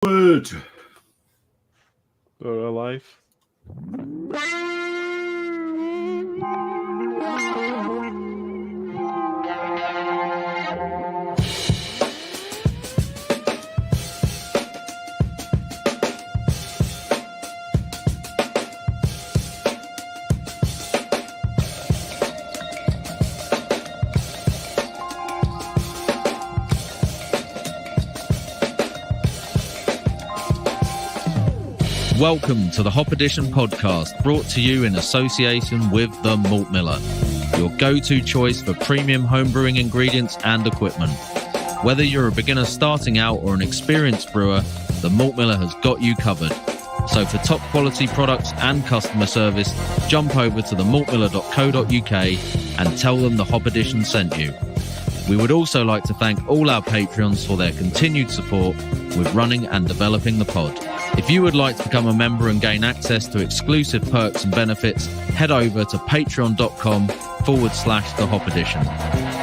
Word. We're alive. Welcome to the Hop Edition podcast, brought to you in association with The Malt Miller, your go-to choice for premium homebrewing ingredients and equipment. Whether you're a beginner starting out or an experienced brewer, The Malt Miller has got you covered. So for top quality products and customer service, jump over to themaltmiller.co.uk and tell them the Hop Edition sent you. We would also like to thank all our Patreons for their continued support with running and developing the pod. If you would like to become a member and gain access to exclusive perks and benefits, head over to patreon.com/The Hop Edition.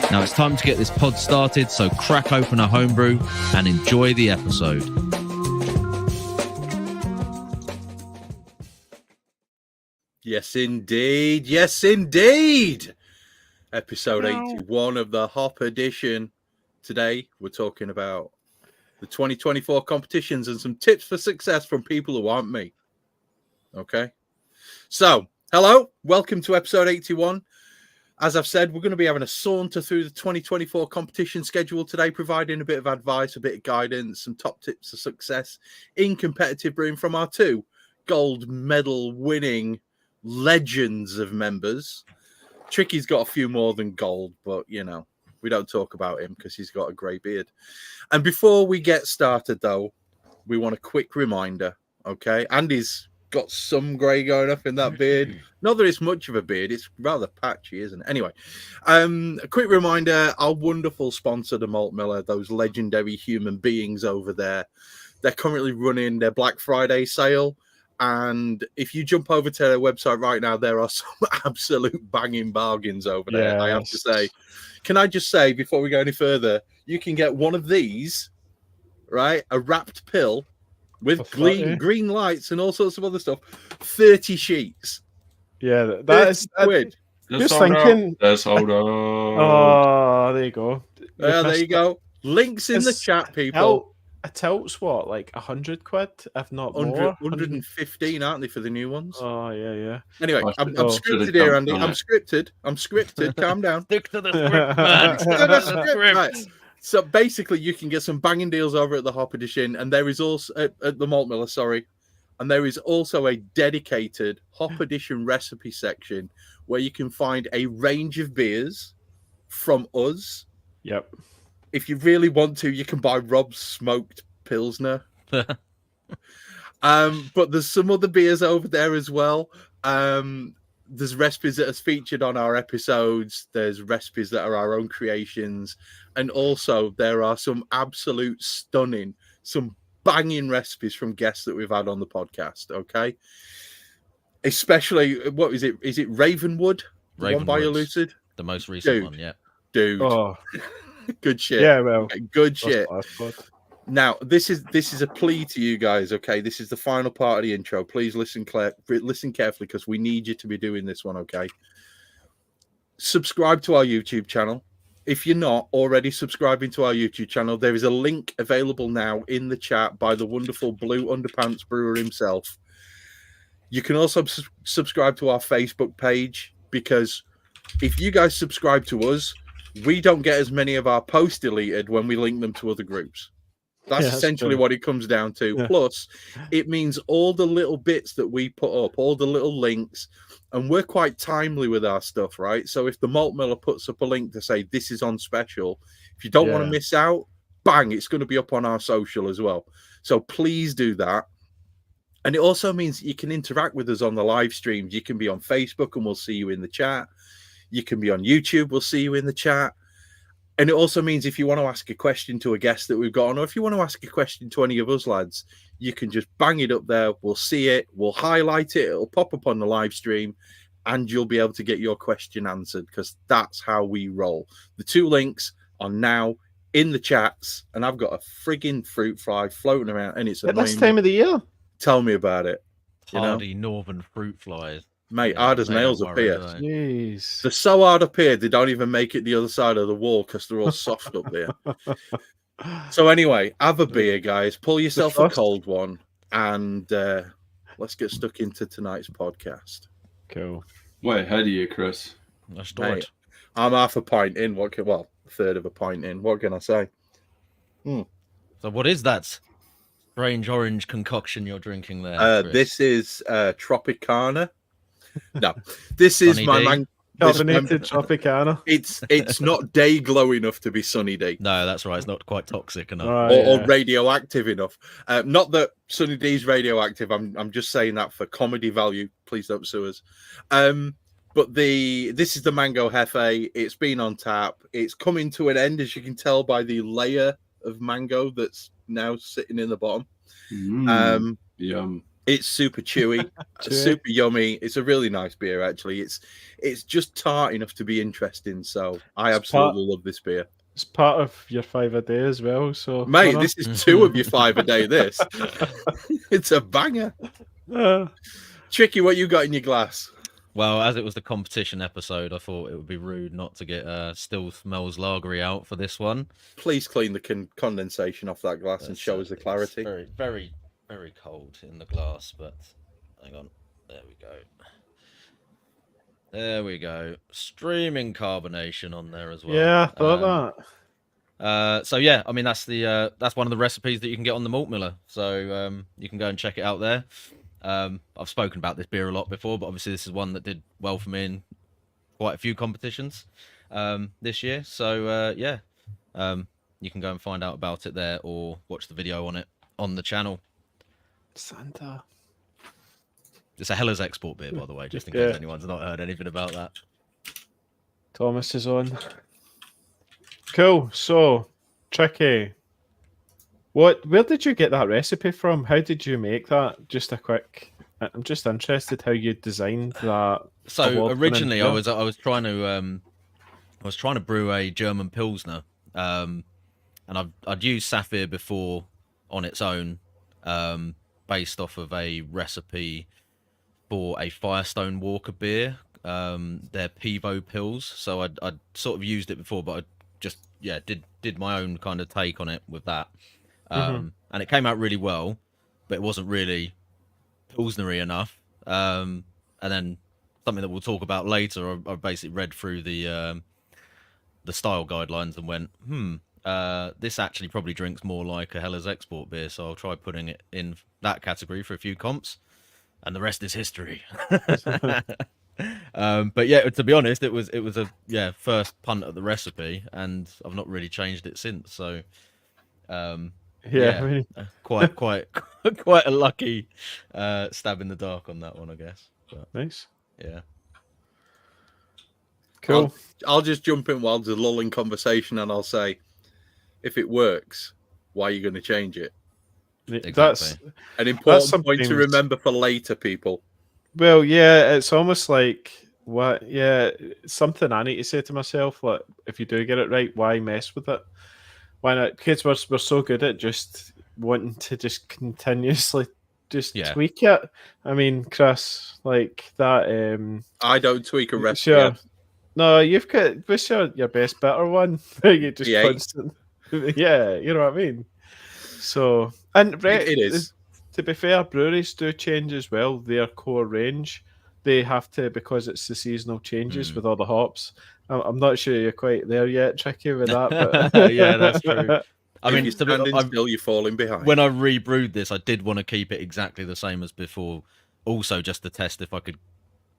Now it's time to get this pod started, so crack open a homebrew and enjoy the episode. Yes, indeed. Yes, indeed. Episode 81 of the Hop Edition. Today, we're talking about the 2024 competitions and some tips for success from people who aren't me. Okay. So, hello. Welcome to episode 81. As I've said, we're going to be having a saunter through the 2024 competition schedule today, providing a bit of advice, a bit of guidance, some top tips for success in competitive brewing from our two gold medal winning legends of members. Tricky's got a few more than gold, but, you know, we don't talk about him because he's got a grey beard. And before we get started, though, we want a quick reminder, okay? Andy's got some grey going up in that beard. Not that it's much of a beard. It's rather patchy, isn't it? Anyway, a quick reminder, our wonderful sponsor, the Malt Miller, those legendary human beings over there, they're currently running their Black Friday sale. And if you jump over to their website right now, there are some absolute banging bargains over there, yes. I have to say. Can I just say, before we go any further, you can get one of these, right? A wrapped pill with green lights and all sorts of other stuff. 30 sheets. Yeah, that is quid. Just thinking. Let's hold on. Oh, there you go. There you go. Links in the chat, people. A tilt's what, like 100 quid, if not more? 115, aren't they, for the new ones? Oh, yeah. Anyway, I'm scripted here, Andy. I'm scripted. Calm down. Stick to the script, man. Stick to the script. Right. So basically, you can get some banging deals over at the Hop Edition, and there is also at the Malt Miller, and there is also a dedicated Hop Edition recipe section where you can find a range of beers from us. Yep. If you really want to, you can buy Rob's smoked Pilsner. But there's some other beers over there as well. There's recipes that are featured on our episodes. There's recipes that are our own creations. And also there are some absolute stunning, some banging recipes from guests that we've had on the podcast. Okay. Especially, what is it? Is it Ravenwood? One by Elucid? The most recent one, yeah. Dude. Oh. Good shit. Yeah, well, good shit. Now, this is a plea to you guys, okay? This is the final part of the intro. Please listen carefully because we need you to be doing this one, okay? Subscribe to our YouTube channel. If you're not already subscribing to our YouTube channel, there is a link available now in the chat by the wonderful Blue Underpants Brewer himself. You can also subscribe to our Facebook page, because if you guys subscribe to us, we don't get as many of our posts deleted when we link them to other groups. That's essentially what it comes down to. Yeah. Plus, it means all the little bits that we put up, all the little links, and we're quite timely with our stuff, right? So if the Malt Miller puts up a link to say this is on special, if you don't want to miss out, bang, it's going to be up on our social as well. So please do that. And it also means that you can interact with us on the live streams. You can be on Facebook and we'll see you in the chat. You can be on YouTube. We'll see you in the chat. And it also means if you want to ask a question to a guest that we've got on, or if you want to ask a question to any of us lads, you can just bang it up there. We'll see it. We'll highlight it. It'll pop up on the live stream and you'll be able to get your question answered, because that's how we roll. The two links are now in the chats, and I've got a frigging fruit fly floating around, and it's At this annoying time me. of the year. Tell me about it. You know? Hardy northern fruit flies. Mate, Yeah, hard as they nails don't up worry, here. do they? Jeez. They're so hard up here, they don't even make it the other side of the wall because they're all soft up there. So anyway, have a beer, guys. Pull yourself a frost- cold one, and let's get stuck into tonight's podcast. Cool. Way ahead of you, Chris. Let's do Mate, it. I'm half a pint in. A third of a pint in. What can I say? So what is that strange orange concoction you're drinking there, Chris? This is Tropicana. No, this is Sunny my D? man. Carbonated Tropicana. It's not day glow enough to be Sunny D. No, that's right. It's not quite toxic enough. Right. Or yeah. radioactive enough. Not that Sunny D's radioactive. I'm just saying that for comedy value. Please don't sue us. But this is the Mango Hefe. It's been on tap. It's coming to an end, as you can tell by the layer of mango that's now sitting in the bottom. Yum. It's super chewy, super yummy. It's a really nice beer, actually. It's just tart enough to be interesting. So I absolutely love this beer. It's part of your 5 a day as well. So, Mate, Connor. this is 2 of your 5 a day. This, it's a banger. Tricky, what you got in your glass? Well, as it was the competition episode, I thought it would be rude not to get Still Smells Lagery out for this one. Please clean the condensation off that glass and show us the It's clarity. very, very, very cold in the glass, but hang on. There we go. There we go. Streaming carbonation on there as well. Yeah, I thought that. So yeah, I mean that's one of the recipes that you can get on the Malt Miller. So you can go and check it out there. I've spoken about this beer a lot before, but obviously this is one that did well for me in quite a few competitions this year. So yeah, you can go and find out about it there or watch the video on it on the channel. Santa. It's a Hellas export beer, by the way, just in Yeah. case anyone's not heard anything about that. Thomas is on. Cool. So, Tricky. Where did you get that recipe from? How did you make that? Just a quick. I'm just interested how you designed that. So award-winning originally, I beer. was trying to brew a German Pilsner, and I'd used Sapphire before on its own, based off of a recipe for a Firestone Walker beer. They're Pivo pills, so I'd sort of used it before, but I just did my own kind of take on it with that, and it came out really well, but it wasn't really Pilsnery enough. And then something that we'll talk about later, I basically read through the style guidelines and went, this actually probably drinks more like a Hellas export beer, so I'll try putting it in that category for a few comps, and the rest is history. But yeah, to be honest, it was a first punt at the recipe, and I've not really changed it since. So I mean, quite quite a lucky stab in the dark on that one, I guess. But, nice. yeah. Cool. I'll just jump in while there's a lull in conversation, and I'll say, if it works, why are you going to change it? That's An important That's point to something- remember for later, people. well, yeah. It's almost like what? Yeah, it's something I need to say to myself. Like, if you do get it right, why mess with it? Why not? Kids, we're so good at just wanting to just continuously just tweak it. I mean, Chris, like that. I don't tweak a recipe. Sure. No, you've got what's your best better one? You just Yeah. constant. Yeah, you know what I mean. So, and It is. To be fair, breweries do change as well. Their core range, they have to, because it's the seasonal changes with all the hops. I'm not sure you're quite there yet, Tricky, with that. But Yeah, that's true. I If mean, you're standing still, you're falling behind. when I rebrewed this, I did want to keep it exactly the same as before, also just to test if I could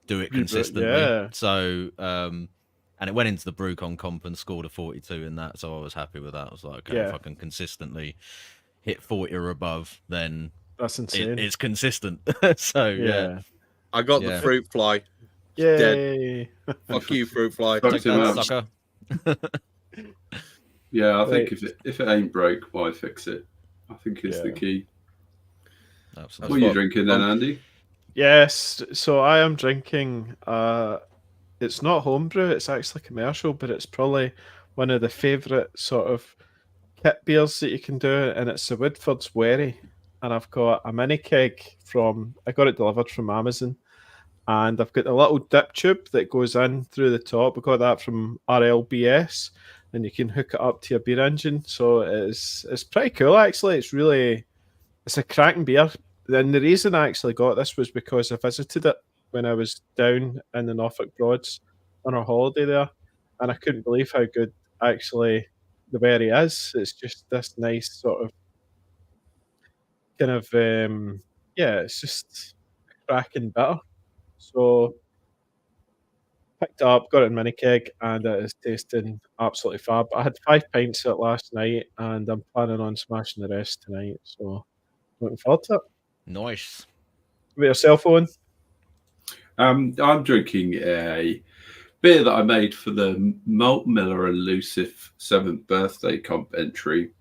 do it consistently. Yeah. So, and it went into the BrewCon comp and scored a 42 in that, so I was happy with that. I was like, okay, if I can consistently hit 40 or above, then that's insane. it's consistent. So yeah. I got the fruit fly. Yay! Fuck you, fruit fly. Fuck Take him that, out. sucker. Yeah, I think if it ain't broke, why fix it? I think it's the key. Absolutely. What are you drinking then, Andy? Yes, so I am drinking. It's not homebrew; it's actually commercial, but it's probably one of the favourite sort of kit beers that you can do, and it's the Woodford's Wherry. And I've got a mini keg I got it delivered from Amazon. And I've got a little dip tube that goes in through the top. We got that from RLBS, and you can hook it up to your beer engine. So it's pretty cool, actually. It's a cracking beer. And the reason I actually got this was because I visited it when I was down in the Norfolk Broads on a holiday there, and I couldn't believe how good actually the berry is. It's just this nice sort of kind of it's just cracking bitter. So picked it up, got it in mini keg, and it is tasting absolutely fab. I had 5 pints of it last night, and I'm planning on smashing the rest tonight. So looking forward to it. Nice. With your cell phone? I'm drinking a beer that I made for the Malt Miller Elusive 7th birthday comp entry,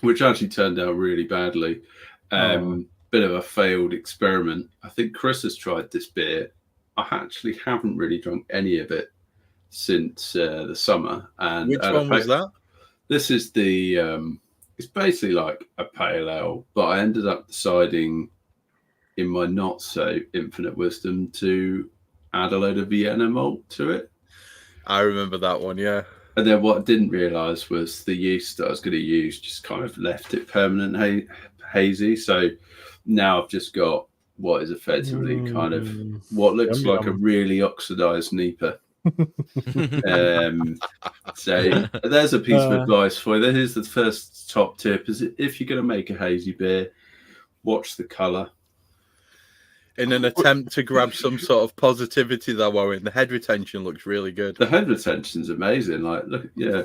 which actually turned out really badly. Bit of a failed experiment. I think Chris has tried this beer. I actually haven't really drunk any of it since the summer. And which one was that? This is the it's basically like a pale ale, but I ended up deciding in my not so infinite wisdom to add a load of Vienna malt to it. I remember that one, yeah. And then what I didn't realise was the yeast that I was going to use just kind of left it permanent hazy. So now I've just got what is effectively kind of what looks like a really oxidised Nipah. So there's a piece of advice for you. Here's the first top tip: is if you're going to make a hazy beer, watch the colour. In an attempt to grab some sort of positivity, though, Owen, the head retention looks really good. The head retention's amazing. Like, look, yeah.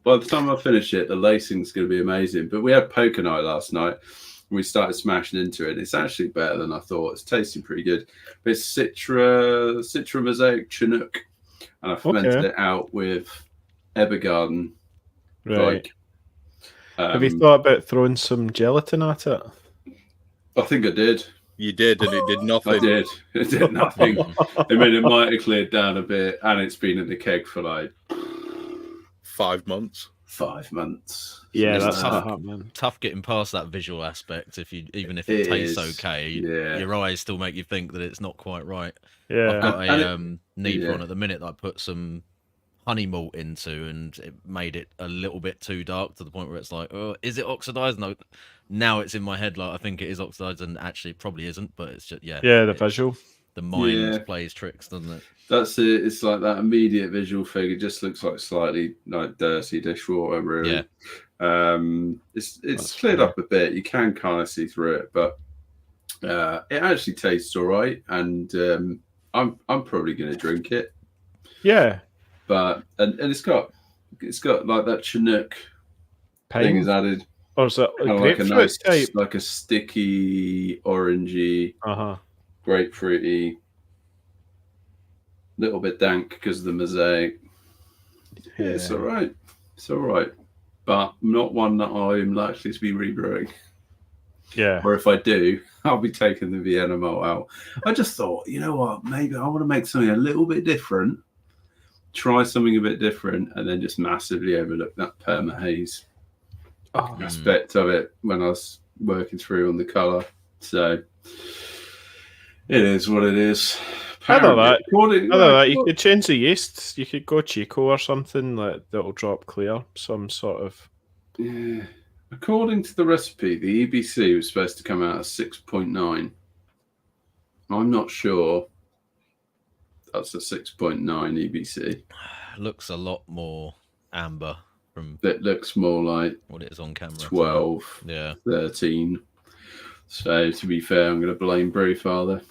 By the time I finish it, the lacing's going to be amazing. But we had poker night last night. And we started smashing into it. It's actually better than I thought. It's tasting pretty good. But it's Citra Mosaic Chinook. And I fermented it out with Ebergarden. Right. Have you thought about throwing some gelatin at it? I think I did. You did, and it did nothing. I did. It did nothing. I mean, it might have cleared down a bit, and it's been in the keg for like 5 months. 5 months. Yeah, It's that's tough, hard, man. tough getting past that visual aspect. Even if it tastes okay, your eyes still make you think that it's not quite right. Yeah, I've got a Nipah on at the minute that I put some honey malt into, and it made it a little bit too dark to the point where it's like, oh, is it oxidized? No, now it's in my head like I think it is oxidized, and actually it probably isn't, but it's just the visual. The mind plays tricks, doesn't it? That's it. It's like that immediate visual thing. It just looks like slightly like dirty dishwater, really. Yeah. It's cleared up a bit. You can kind of see through it, but it actually tastes all right, and I'm probably going to drink it. Yeah. But and it's got like that Chinook thing is added. Or is it kind of like a nice type? Like a sticky, orangey, grapefruity, little bit dank because of the mosaic. Yeah, it's all right. It's all right, but not one that I'm likely to be rebrewing. Yeah. Or if I do, I'll be taking the Vienna malt out. I just thought, you know what? Maybe I want to make something a little bit different. Try something a bit different, and then just massively overlook that perma haze aspect of it when I was working through on the colour. So it is what it is. I know that. You could change the yeast. You could go Chico or something that'll drop clear. Some sort of. Yeah. According to the recipe, the EBC was supposed to come out at 6.9. I'm not sure. That's a 6.9 EBC. Looks a lot more amber from. It looks more like what it is on camera. 12, 13. So to be fair, I'm going to blame Brewfather.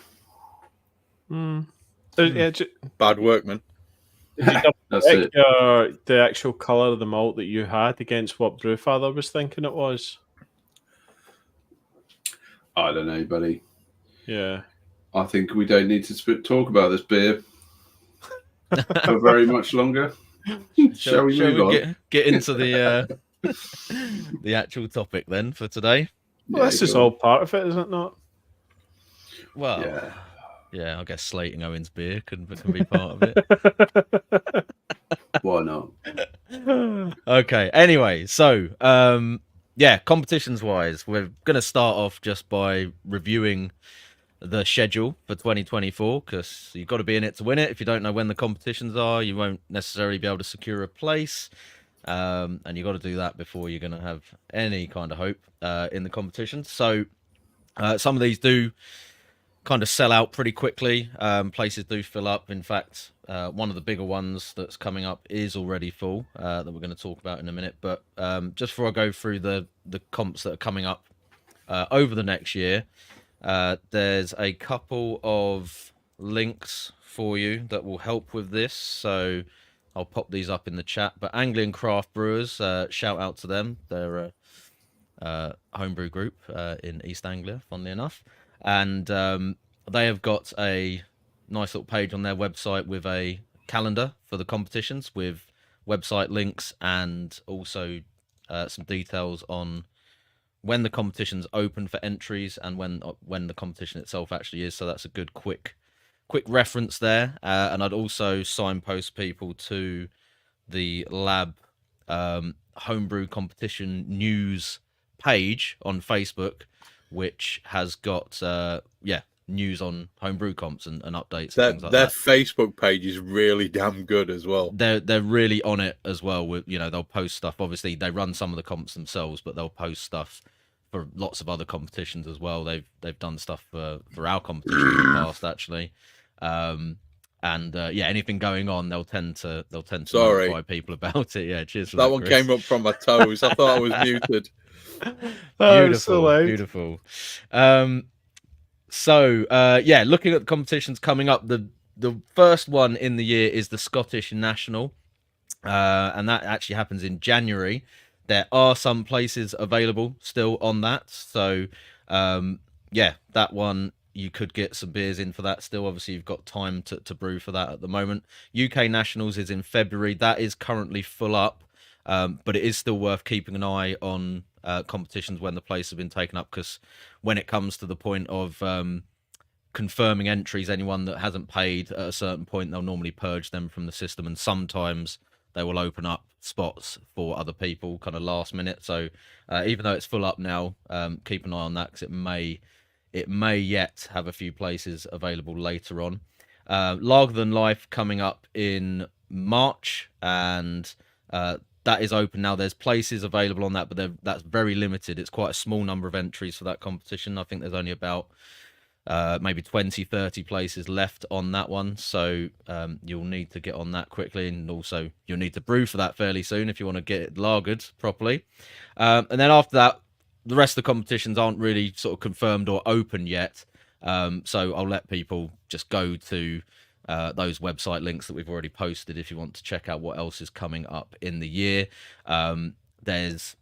Bad workman. That's it. The actual colour of the malt that you had against what Brewfather was thinking it was. I don't know, buddy. Yeah. I think we don't need to talk about this beer for very much longer. Shall we move on? Get into the the actual topic then for today? Well, this is all part of it, is it not? Well, yeah, I guess slating Owen's beer can be part of it. Why not? Okay. Anyway, so yeah, competitions wise, we're gonna start off just by reviewing the schedule for 2024 because you've got to be in it to win it. If you don't know when the competitions are, you won't necessarily be able to secure a place, and you've got to do that before you're going to have any kind of hope in the competition. So some of these do kind of sell out pretty quickly. Places do fill up. In fact, one of the bigger ones that's coming up is already full, that we're going to talk about in a minute. But just before I go through the comps that are coming up over the next year, there's a couple of links for you that will help with this. So I'll pop these up in the chat. But Anglian Craft Brewers, shout out to them. They're a homebrew group in East Anglia, funnily enough. And they have got a nice little page on their website with a calendar for the competitions with website links and also some details on when the competition's open for entries and when the competition itself actually is. So that's a good quick reference there. And I'd also signpost people to the lab homebrew competition news page on Facebook, which has got news on homebrew comps and updates and things like their that. Facebook page is really damn good as well. They're really on it as well. With they'll post stuff. Obviously, they run some of the comps themselves, but they'll post stuff for lots of other competitions as well. They've done stuff for our competition in the past actually, anything going on, they'll tend to notify people about it. Yeah, cheers for that. That one Chris. came up from my toes. I thought I was muted. Beautiful. Looking at the competitions coming up, the first one in the year is the Scottish National, and that actually happens in January. There are some places available still on that, so that one you could get some beers in for that still. Obviously, you've got time to brew for that at the moment. UK Nationals is in February. That is currently full up, but it is still worth keeping an eye on competitions when the place has been taken up, because when it comes to the point of confirming entries, anyone that hasn't paid at a certain point, they'll normally purge them from the system, and sometimes they will open up spots for other people kind of last minute. So even though it's full up now, keep an eye on that, because it may yet have a few places available later on. Lager Than Life coming up in March, and that is open now. There's places available on that, but that's very limited. It's quite a small number of entries for that competition. I think there's only about maybe 20-30 places left on that one, so you'll need to get on that quickly, and also you'll need to brew for that fairly soon if you want to get it lagered properly. And then after that, the rest of the competitions aren't really sort of confirmed or open yet, so I'll let people just go to those website links that we've already posted if you want to check out what else is coming up in the year. There's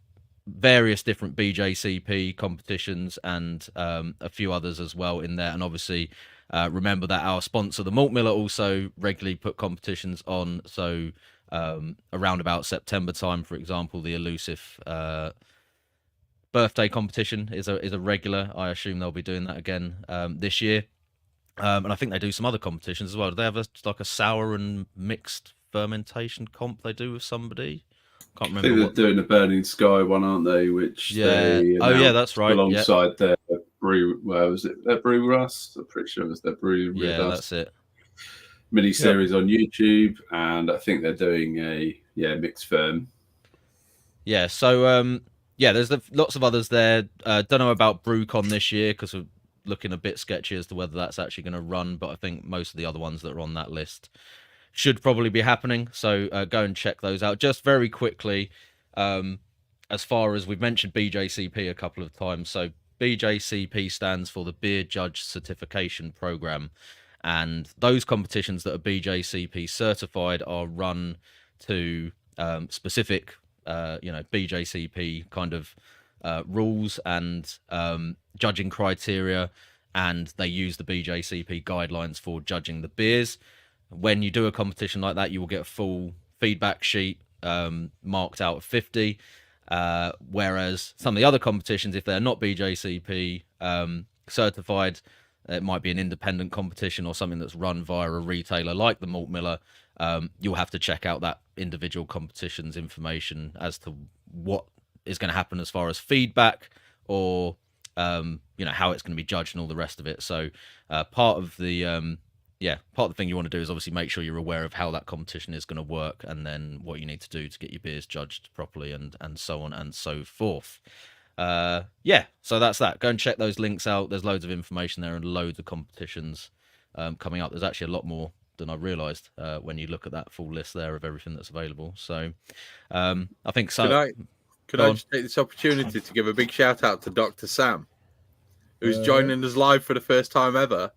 various different BJCP competitions and a few others as well in there, and obviously remember that our sponsor, the Malt Miller, also regularly put competitions on. So around about September time, for example, the Elusive birthday competition is a regular. I assume they'll be doing that again this year, and I think they do some other competitions as well. Do they have a sour and mixed fermentation comp they do with somebody? Can't remember. I think they're doing a Burning Sky one, aren't they? Which they that's right. Alongside their brew, was it their Brew Rust? I'm pretty sure it was their Brew Rust. Yeah, that's it. Mini series on YouTube, and I think they're doing a mixed firm. Yeah, so there's lots of others there. Don't know about BrewCon this year because we're looking a bit sketchy as to whether that's actually going to run, but I think most of the other ones that are on that list should probably be happening, so go and check those out. Just very quickly, as far as we've mentioned BJCP a couple of times, so BJCP stands for the Beer Judge Certification Program, and those competitions that are BJCP certified are run to specific BJCP kind of rules and judging criteria, and they use the BJCP guidelines for judging the beers. When you do a competition like that, you will get a full feedback sheet marked out of 50, whereas some of the other competitions, if they're not BJCP certified, it might be an independent competition or something that's run via a retailer like the Malt Miller, you'll have to check out that individual competitions information as to what is going to happen as far as feedback or how it's going to be judged and all the rest of it. So part of the thing you want to do is obviously make sure you're aware of how that competition is going to work, and then what you need to do to get your beers judged properly, and so on and so forth. So that's that. Go and check those links out. There's loads of information there and loads of competitions coming up. There's actually a lot more than I realized when you look at that full list there of everything that's available. So I think so. Could I just take this opportunity to give a big shout out to Dr. Sam, who's joining us live for the first time ever.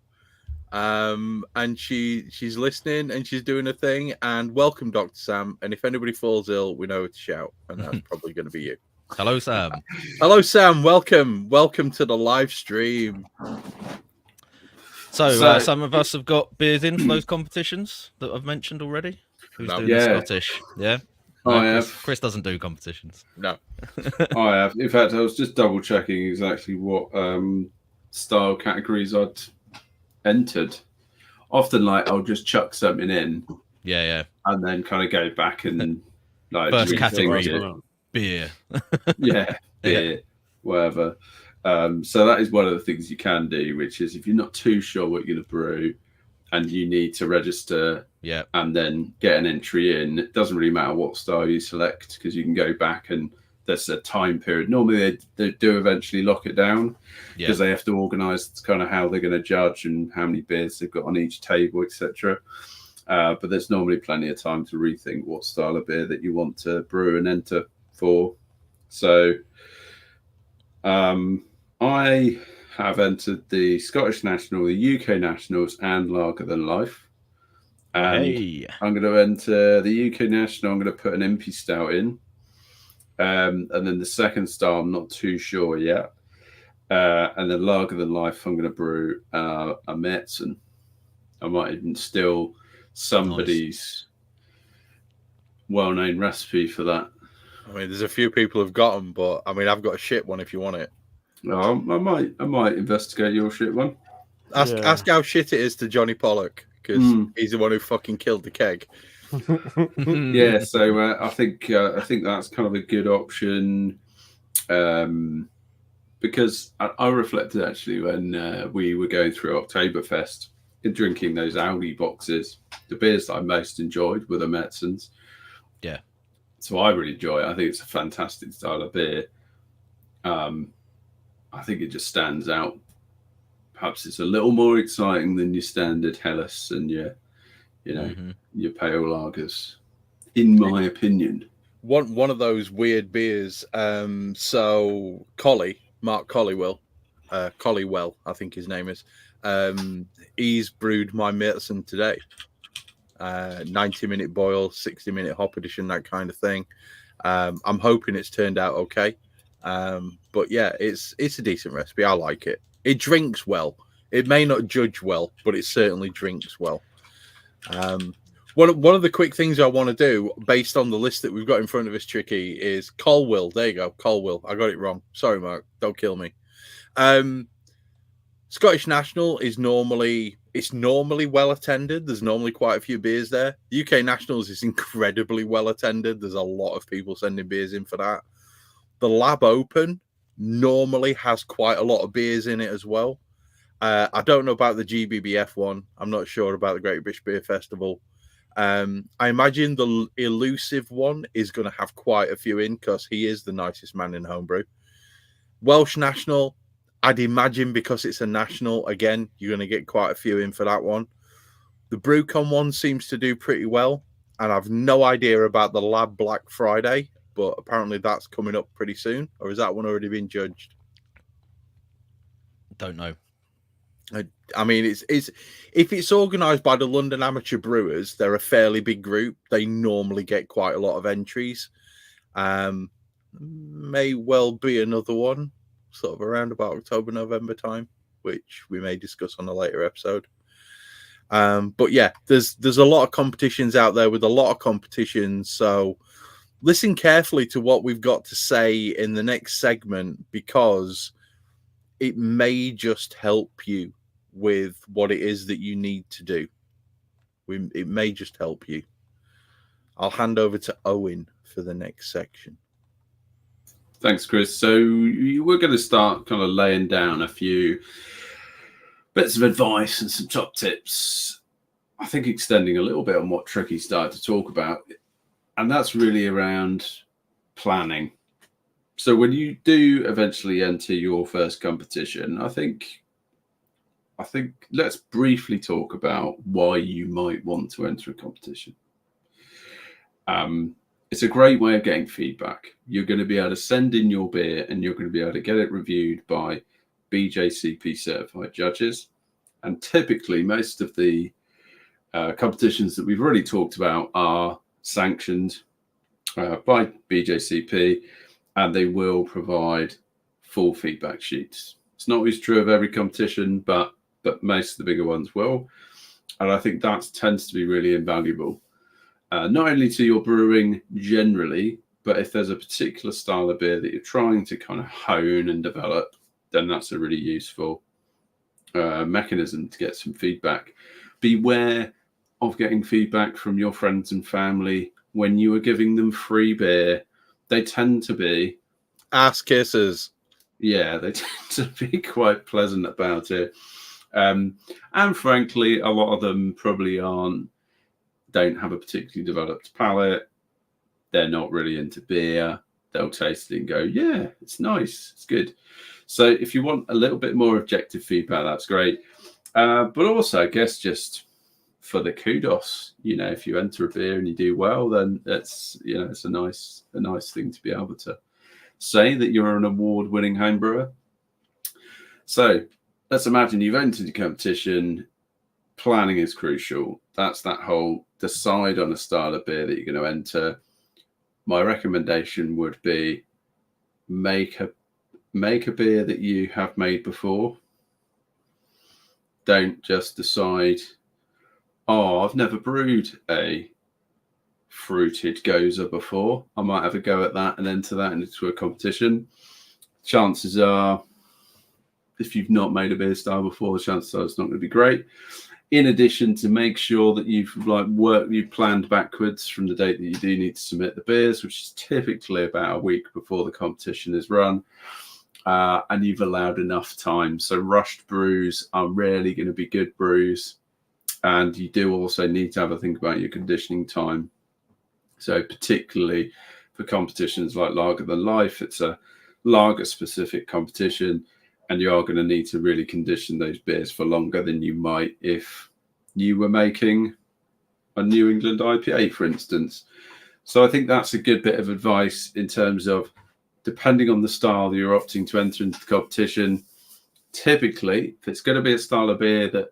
And she's listening and she's doing a thing. And welcome, Dr. Sam. And if anybody falls ill, we know who to shout, and that's probably going to be you. Hello, Sam. Hello, Sam. Welcome to the live stream. So some of us have got beers in for those competitions that I've mentioned already. Who's doing the Scottish? Yeah. I have. Chris doesn't do competitions. No. I have. In fact, I was just double checking exactly what style categories I'd entered. Often, I'll just chuck something in. Yeah. And then kind of go back and first category beer. Beer, whatever. So that is one of the things you can do, which is if you're not too sure what you're going to brew and you need to register and then get an entry in, it doesn't really matter what style you select, because you can go back and there's a time period. Normally they do eventually lock it down because they have to organise kind of how they're going to judge and how many beers they've got on each table, etc. But there's normally plenty of time to rethink what style of beer that you want to brew and enter for. So I have entered the Scottish National, the UK Nationals, and Lager Than Life. And I'm going to enter the UK National. I'm going to put an Impy Stout in. And then the second style, I'm not too sure yet. And then Lager Than Life, I'm going to brew a Märzen. I might even steal somebody's well-known recipe for that. I mean, there's a few people who've got them, but I mean, I've got a shit one if you want it. I might investigate your shit one. Ask how shit it is to Johnny Pollock, because he's the one who fucking killed the keg. Yeah, so I think that's kind of a good option, because I reflected actually when we were going through Oktoberfest and drinking those Audi boxes. The beers that I most enjoyed were the Märzens. Yeah. So I really enjoy it. I think it's a fantastic style of beer. I think it just stands out. Perhaps it's a little more exciting than your standard Helles and your pale lagers, in my opinion. One of those weird beers. So Mark Collywell, I think his name is. He's brewed my Märzen today. 90-minute boil, 60-minute hop addition, that kind of thing. I'm hoping it's turned out okay. But yeah, it's a decent recipe. I like it. It drinks well. It may not judge well, but it certainly drinks well. One of the quick things I want to do, based on the list that we've got in front of us, Tricky, is Colwill. There you go, Colwill. I got it wrong. Sorry, Mark. Don't kill me. Scottish National is normally well attended. There's normally quite a few beers there. The UK Nationals is incredibly well attended. There's a lot of people sending beers in for that. The Lab Open normally has quite a lot of beers in it as well. I don't know about the GBBF one. I'm not sure about the Great British Beer Festival. I imagine the Elusive one is going to have quite a few in, because he is the nicest man in Homebrew. Welsh National, I'd imagine, because it's a national, again, you're going to get quite a few in for that one. The BrewCon one seems to do pretty well, and I've no idea about the Lab Black Friday, but apparently that's coming up pretty soon. Or has that one already been judged? Don't know. I mean, it's if it's organised by the London Amateur Brewers, they're a fairly big group. They normally get quite a lot of entries. May well be another one, sort of around about October, November time, which we may discuss on a later episode. But yeah, there's a lot of competitions out there with a lot of competitions. So listen carefully to what we've got to say in the next segment, because it may just help you with what it is that you need to do. It may just help you. I'll hand over to Owen for the next section. Thanks, Chris. So we're going to start kind of laying down a few bits of advice and some top tips. I think extending a little bit on what Tricky started to talk about, and that's really around planning. So when you do eventually enter your first competition, I think let's briefly talk about why you might want to enter a competition. It's a great way of getting feedback. You're going to be able to send in your beer and you're going to be able to get it reviewed by BJCP certified judges. And typically, most of the competitions that we've already talked about are sanctioned by BJCP, and they will provide full feedback sheets. It's not always true of every competition, but most of the bigger ones will. And I think that tends to be really invaluable. Not only to your brewing generally, but if there's a particular style of beer that you're trying to kind of hone and develop, then that's a really useful mechanism to get some feedback. Beware of getting feedback from your friends and family when you are giving them free beer. They tend to be ass kisses. Yeah, they tend to be quite pleasant about it. And frankly, a lot of them probably don't have a particularly developed palate. They're not really into beer. They'll taste it and go, yeah, it's nice, it's good. So if you want a little bit more objective feedback, that's great. But also, I guess, just for the kudos, if you enter a beer and you do well, then it's a nice thing to be able to say that you're an award-winning home brewer. So let's imagine you've entered a competition. Planning is crucial. That's that whole decide on a style of beer that you're going to enter. My recommendation would be make a beer that you have made before. Don't just decide, I've never brewed a fruited goza before. I might have a go at that and enter that into a competition. Chances are, if you've not made a beer style before, the chances are it's not going to be great. In addition, to make sure that you've planned backwards from the date that you do need to submit the beers, which is typically about a week before the competition is run, and you've allowed enough time. So rushed brews are rarely going to be good brews, and you do also need to have a think about your conditioning time. So particularly for competitions like Lager Than Life, it's a lager-specific competition, and you are going to need to really condition those beers for longer than you might if you were making a New England IPA, for instance. So I think that's a good bit of advice in terms of, depending on the style that you're opting to enter into the competition, typically, if it's going to be a style of beer that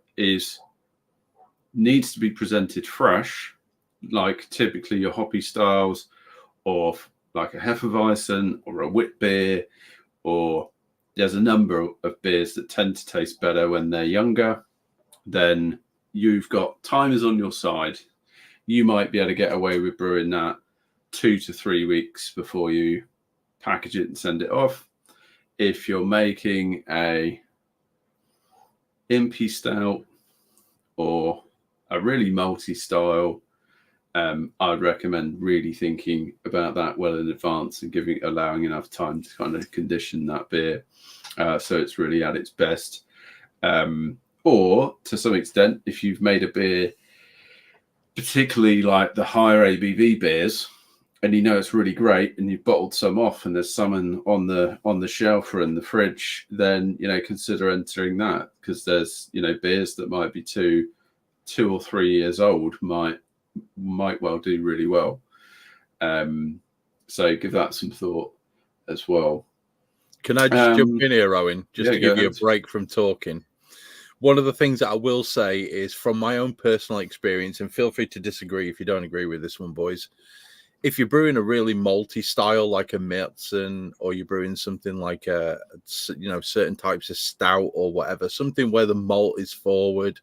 needs to be presented fresh, like typically your hoppy styles, or like a Hefeweizen or a wit beer, or there's a number of beers that tend to taste better when they're younger, then you've got time is on your side. You might be able to get away with brewing that 2 to 3 weeks before you package it and send it off. If you're making a impy stout or a really malty style, I'd recommend really thinking about that well in advance and allowing enough time to kind of condition that beer so it's really at its best. Or to some extent, if you've made a beer, particularly like the higher ABV beers, and it's really great, and you've bottled some off, and there's some on the shelf or in the fridge, then consider entering that, because there's beers that might be 2 or 3 years old might well do really well. So give that some thought as well. Can I just jump in here, Owen, just to give you a break from talking? One of the things that I will say is, from my own personal experience, and feel free to disagree if you don't agree with this one, boys. If you're brewing a really malty style like a Märzen, or you're brewing something like certain types of stout or whatever, something where the malt is forward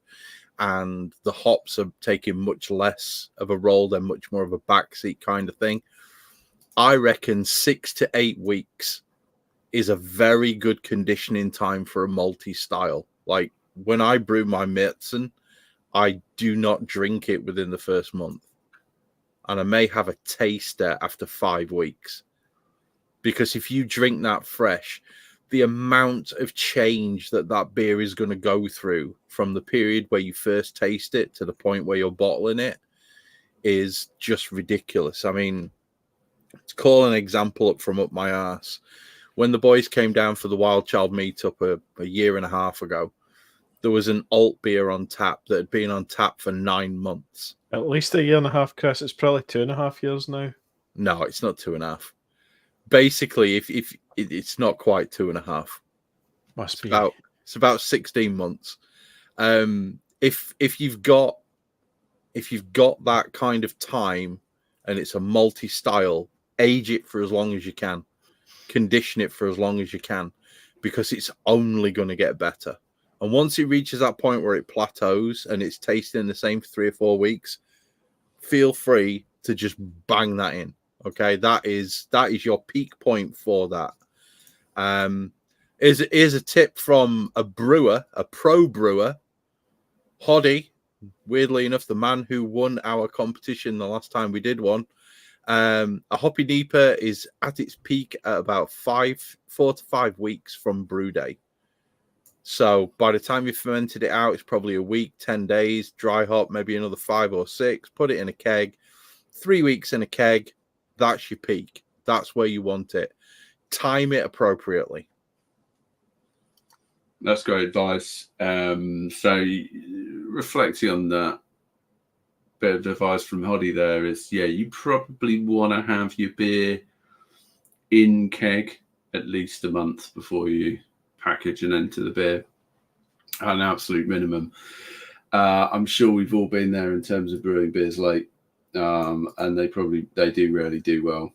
and the hops are taking much less of a role, they're much more of a backseat kind of thing, I reckon 6 to 8 weeks is a very good conditioning time for a malty style. Like, when I brew my Märzen, I do not drink it within the first month. and I may have a taster after 5 weeks. Because if you drink that fresh, the amount of change that beer is going to go through from the period where you first taste it to the point where you're bottling it is just ridiculous. I mean, to call an example up from up my arse, when the boys came down for the Wild Child meetup a year and a half ago, there was an alt beer on tap that had been on tap for 9 months. At least a year and a half, Chris. It's probably 2.5 years now. No, it's not 2.5. Basically, if it's not quite 2.5, must be. It's about 16 months. If you've got that kind of time and it's a multi-style, age it for as long as you can, condition it for as long as you can, because it's only going to get better. And once it reaches that point where it plateaus and it's tasting the same for 3 or 4 weeks, feel free to just bang that in. Okay, that is your peak point for that. Here's a tip from a brewer, a pro brewer, Hoddy. Weirdly enough, the man who won our competition the last time we did one. A Hoppy Deeper is at its peak at about 4 to 5 weeks from brew day. So by the time you fermented it out, it's probably a week, 10 days, dry hop, maybe another 5 or 6, put it in a keg, 3 weeks in a keg. That's your peak. That's where you want it. Time it appropriately. That's great advice. So reflecting on that bit of advice from Hoddy there is, you probably want to have your beer in keg at least a month before you package and enter the beer, at an absolute minimum. I'm sure we've all been there in terms of brewing beers late, and they do really do well.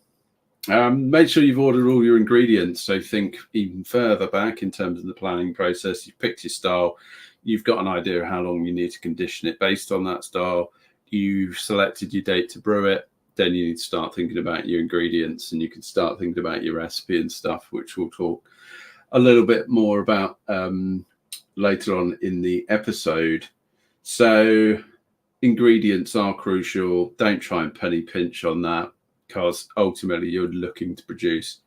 Make sure you've ordered all your ingredients. So think even further back in terms of the planning process. You've picked your style. You've got an idea of how long you need to condition it based on that style. You've selected your date to brew it. Then you need to start thinking about your ingredients, and you can start thinking about your recipe and stuff, which we'll talk a little bit more about later on in the episode. So ingredients are crucial. Don't try and penny pinch on that, because ultimately you're looking to produce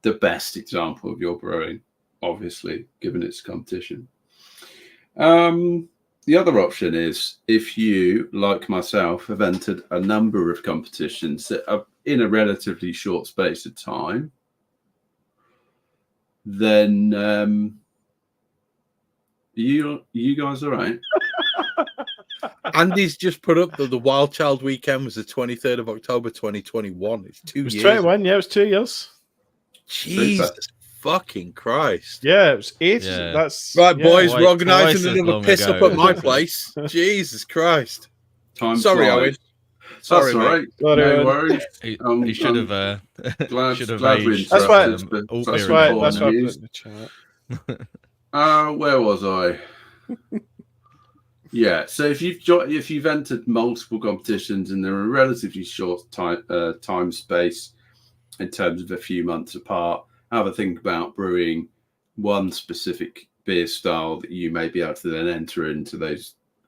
the best example of your brewing, obviously, given its competition. The other option is, if you, like myself, have entered a number of competitions that are in a relatively short space of time, then you guys all right? Andy's just put up that the Wild Child weekend was the 23rd of October 2021. It's 2 years. It was 21, yeah, it was 2 years. Jesus fucking Christ. Yeah, it was 8. Yeah. That's right, boys, we're Twice organising as another long piss ago. up at my place. Jesus Christ. Time Sorry, flies. Owen. Sorry, That's all right. Sorry, No Owen. worries. He should have Glad, should have glad we aged. That's why- interrupted, but That's That's Very why I important put news. it in the chat. Where was I? Yeah, so if you've entered multiple competitions and they're a relatively short time space in terms of a few months apart, have a think about brewing one specific beer style that you may be able to then enter into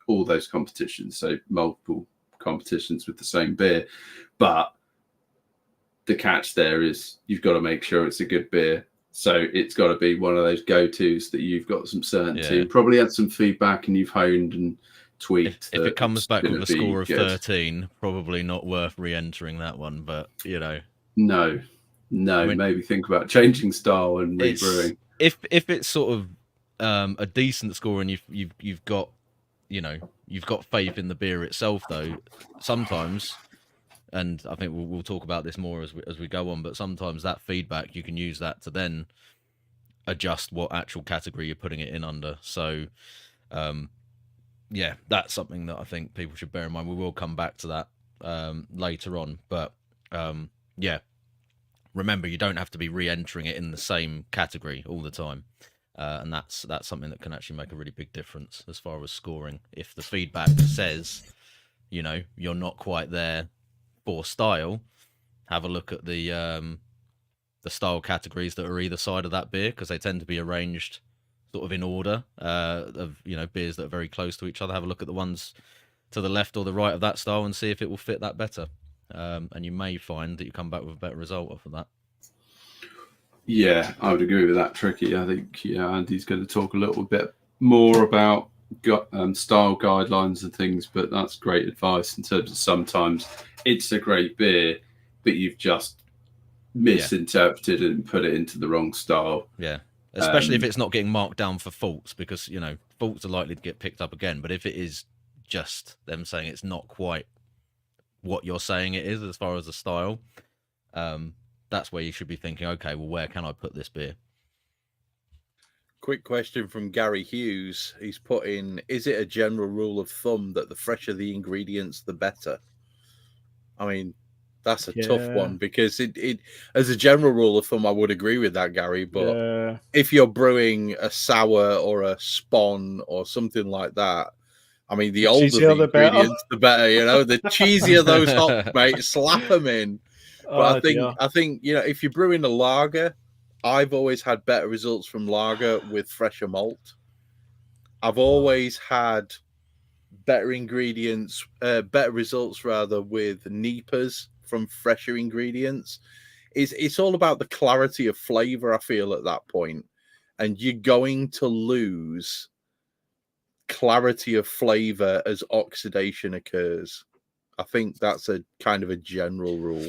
all those competitions. So multiple competitions with the same beer, but the catch there is you've got to make sure it's a good beer. So it's got to be one of those go-tos that you've got some certainty and probably had some feedback and you've honed and tweaked. If it comes back with a score of good. 13, probably not worth re-entering that one. But No, I mean, maybe think about changing style and rebrewing. If it's sort of a decent score and you've got faith in the beer itself, though, sometimes. And I think we'll talk about this more as we go on. But sometimes that feedback, you can use that to then adjust what actual category you're putting it in under. So, that's something that I think people should bear in mind. We will come back to that later on. But, remember, you don't have to be re-entering it in the same category all the time. And that's something that can actually make a really big difference as far as scoring. If the feedback says, you're not quite there for style, have a look at the style categories that are either side of that beer, because they tend to be arranged sort of in order of beers that are very close to each other. Have a look at the ones to the left or the right of that style and see if it will fit that better. and you may find that you come back with a better result off of that. Yeah, I would agree with that, Tricky. I think Andy's going to talk a little bit more about style guidelines and things, but that's great advice in terms of sometimes it's a great beer, but you've just misinterpreted and put it into the wrong style. Yeah, especially if it's not getting marked down for faults, because faults are likely to get picked up again. But if it is just them saying it's not quite what you're saying it is as far as the style, that's where you should be thinking, okay, well, where can I put this beer? Quick question from Gary Hughes. He's put in, is it a general rule of thumb that the fresher the ingredients, the better? I mean, that's a tough one, because it as a general rule of thumb, I would agree with that, Gary. But if you're brewing a sour or a spawn or something like that, I mean, the older the ingredients, the better. The cheesier those hops, mate, slap them in. But I think if you're brewing a lager, I've always had better results from lager with fresher malt. I've always had better ingredients, better results rather with NEPAs from fresher ingredients. It's all about the clarity of flavor, I feel, at that point. And you're going to lose clarity of flavor as oxidation occurs. I think that's a kind of a general rule.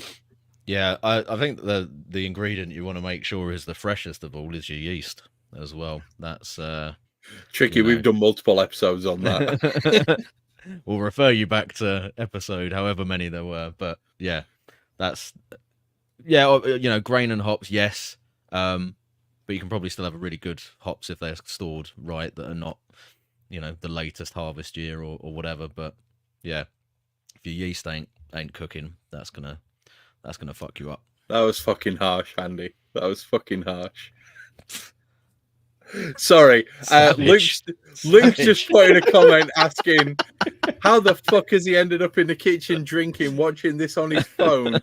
Yeah, I think the ingredient you want to make sure is the freshest of all is your yeast as well. That's tricky. We've done multiple episodes on that. We'll refer you back to episode however many there were, but yeah, that's grain and hops, yes, but you can probably still have a really good hops if they're stored right, that are not the latest harvest year or whatever. But yeah, if your yeast ain't cooking, that's gonna fuck you up. That was fucking harsh, Andy. That was fucking harsh. Sorry. Luke's just put in a comment asking how the fuck has he ended up in the kitchen drinking, watching this on his phone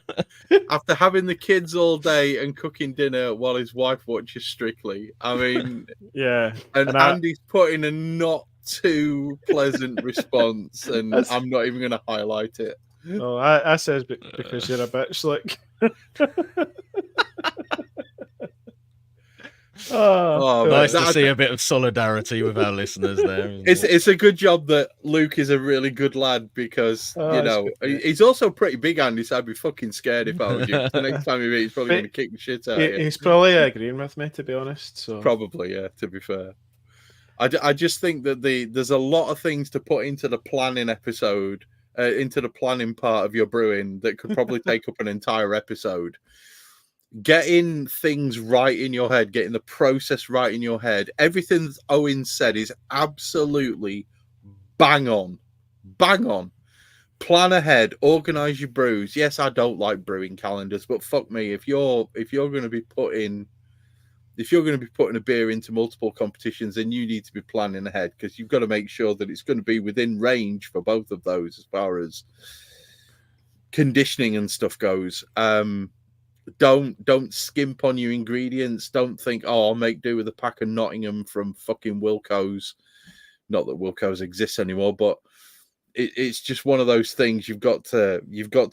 after having the kids all day and cooking dinner while his wife watches Strictly. I mean, yeah. And Andy's put in a not too pleasant response, and I'm not even going to highlight it. Oh, I says because you're a bitch, like. Nice to see a bit of solidarity with our listeners there. It's a good job that Luke is a really good lad, because he's also pretty big, Andy, so I'd be fucking scared if I was you. The next time we meet, he's probably going to kick the shit out of you. He's probably agreeing with me, to be honest. So probably, yeah, to be fair. I just think that there's a lot of things to put into the planning episode, into the planning part of your brewing that could probably take up an entire episode. Getting things right in your head, getting the process right in your head. Everything that Owen said is absolutely bang on. Bang on. Plan ahead, organize your brews. Yes, I don't like brewing calendars, but fuck me, if you're going to be putting a beer into multiple competitions, then you need to be planning ahead, because you've got to make sure that it's going to be within range for both of those as far as conditioning and stuff goes. Don't skimp on your ingredients. Don't think, I'll make do with a pack of Nottingham from fucking Wilco's. Not that Wilco's exists anymore, but it's just one of those things. You've got to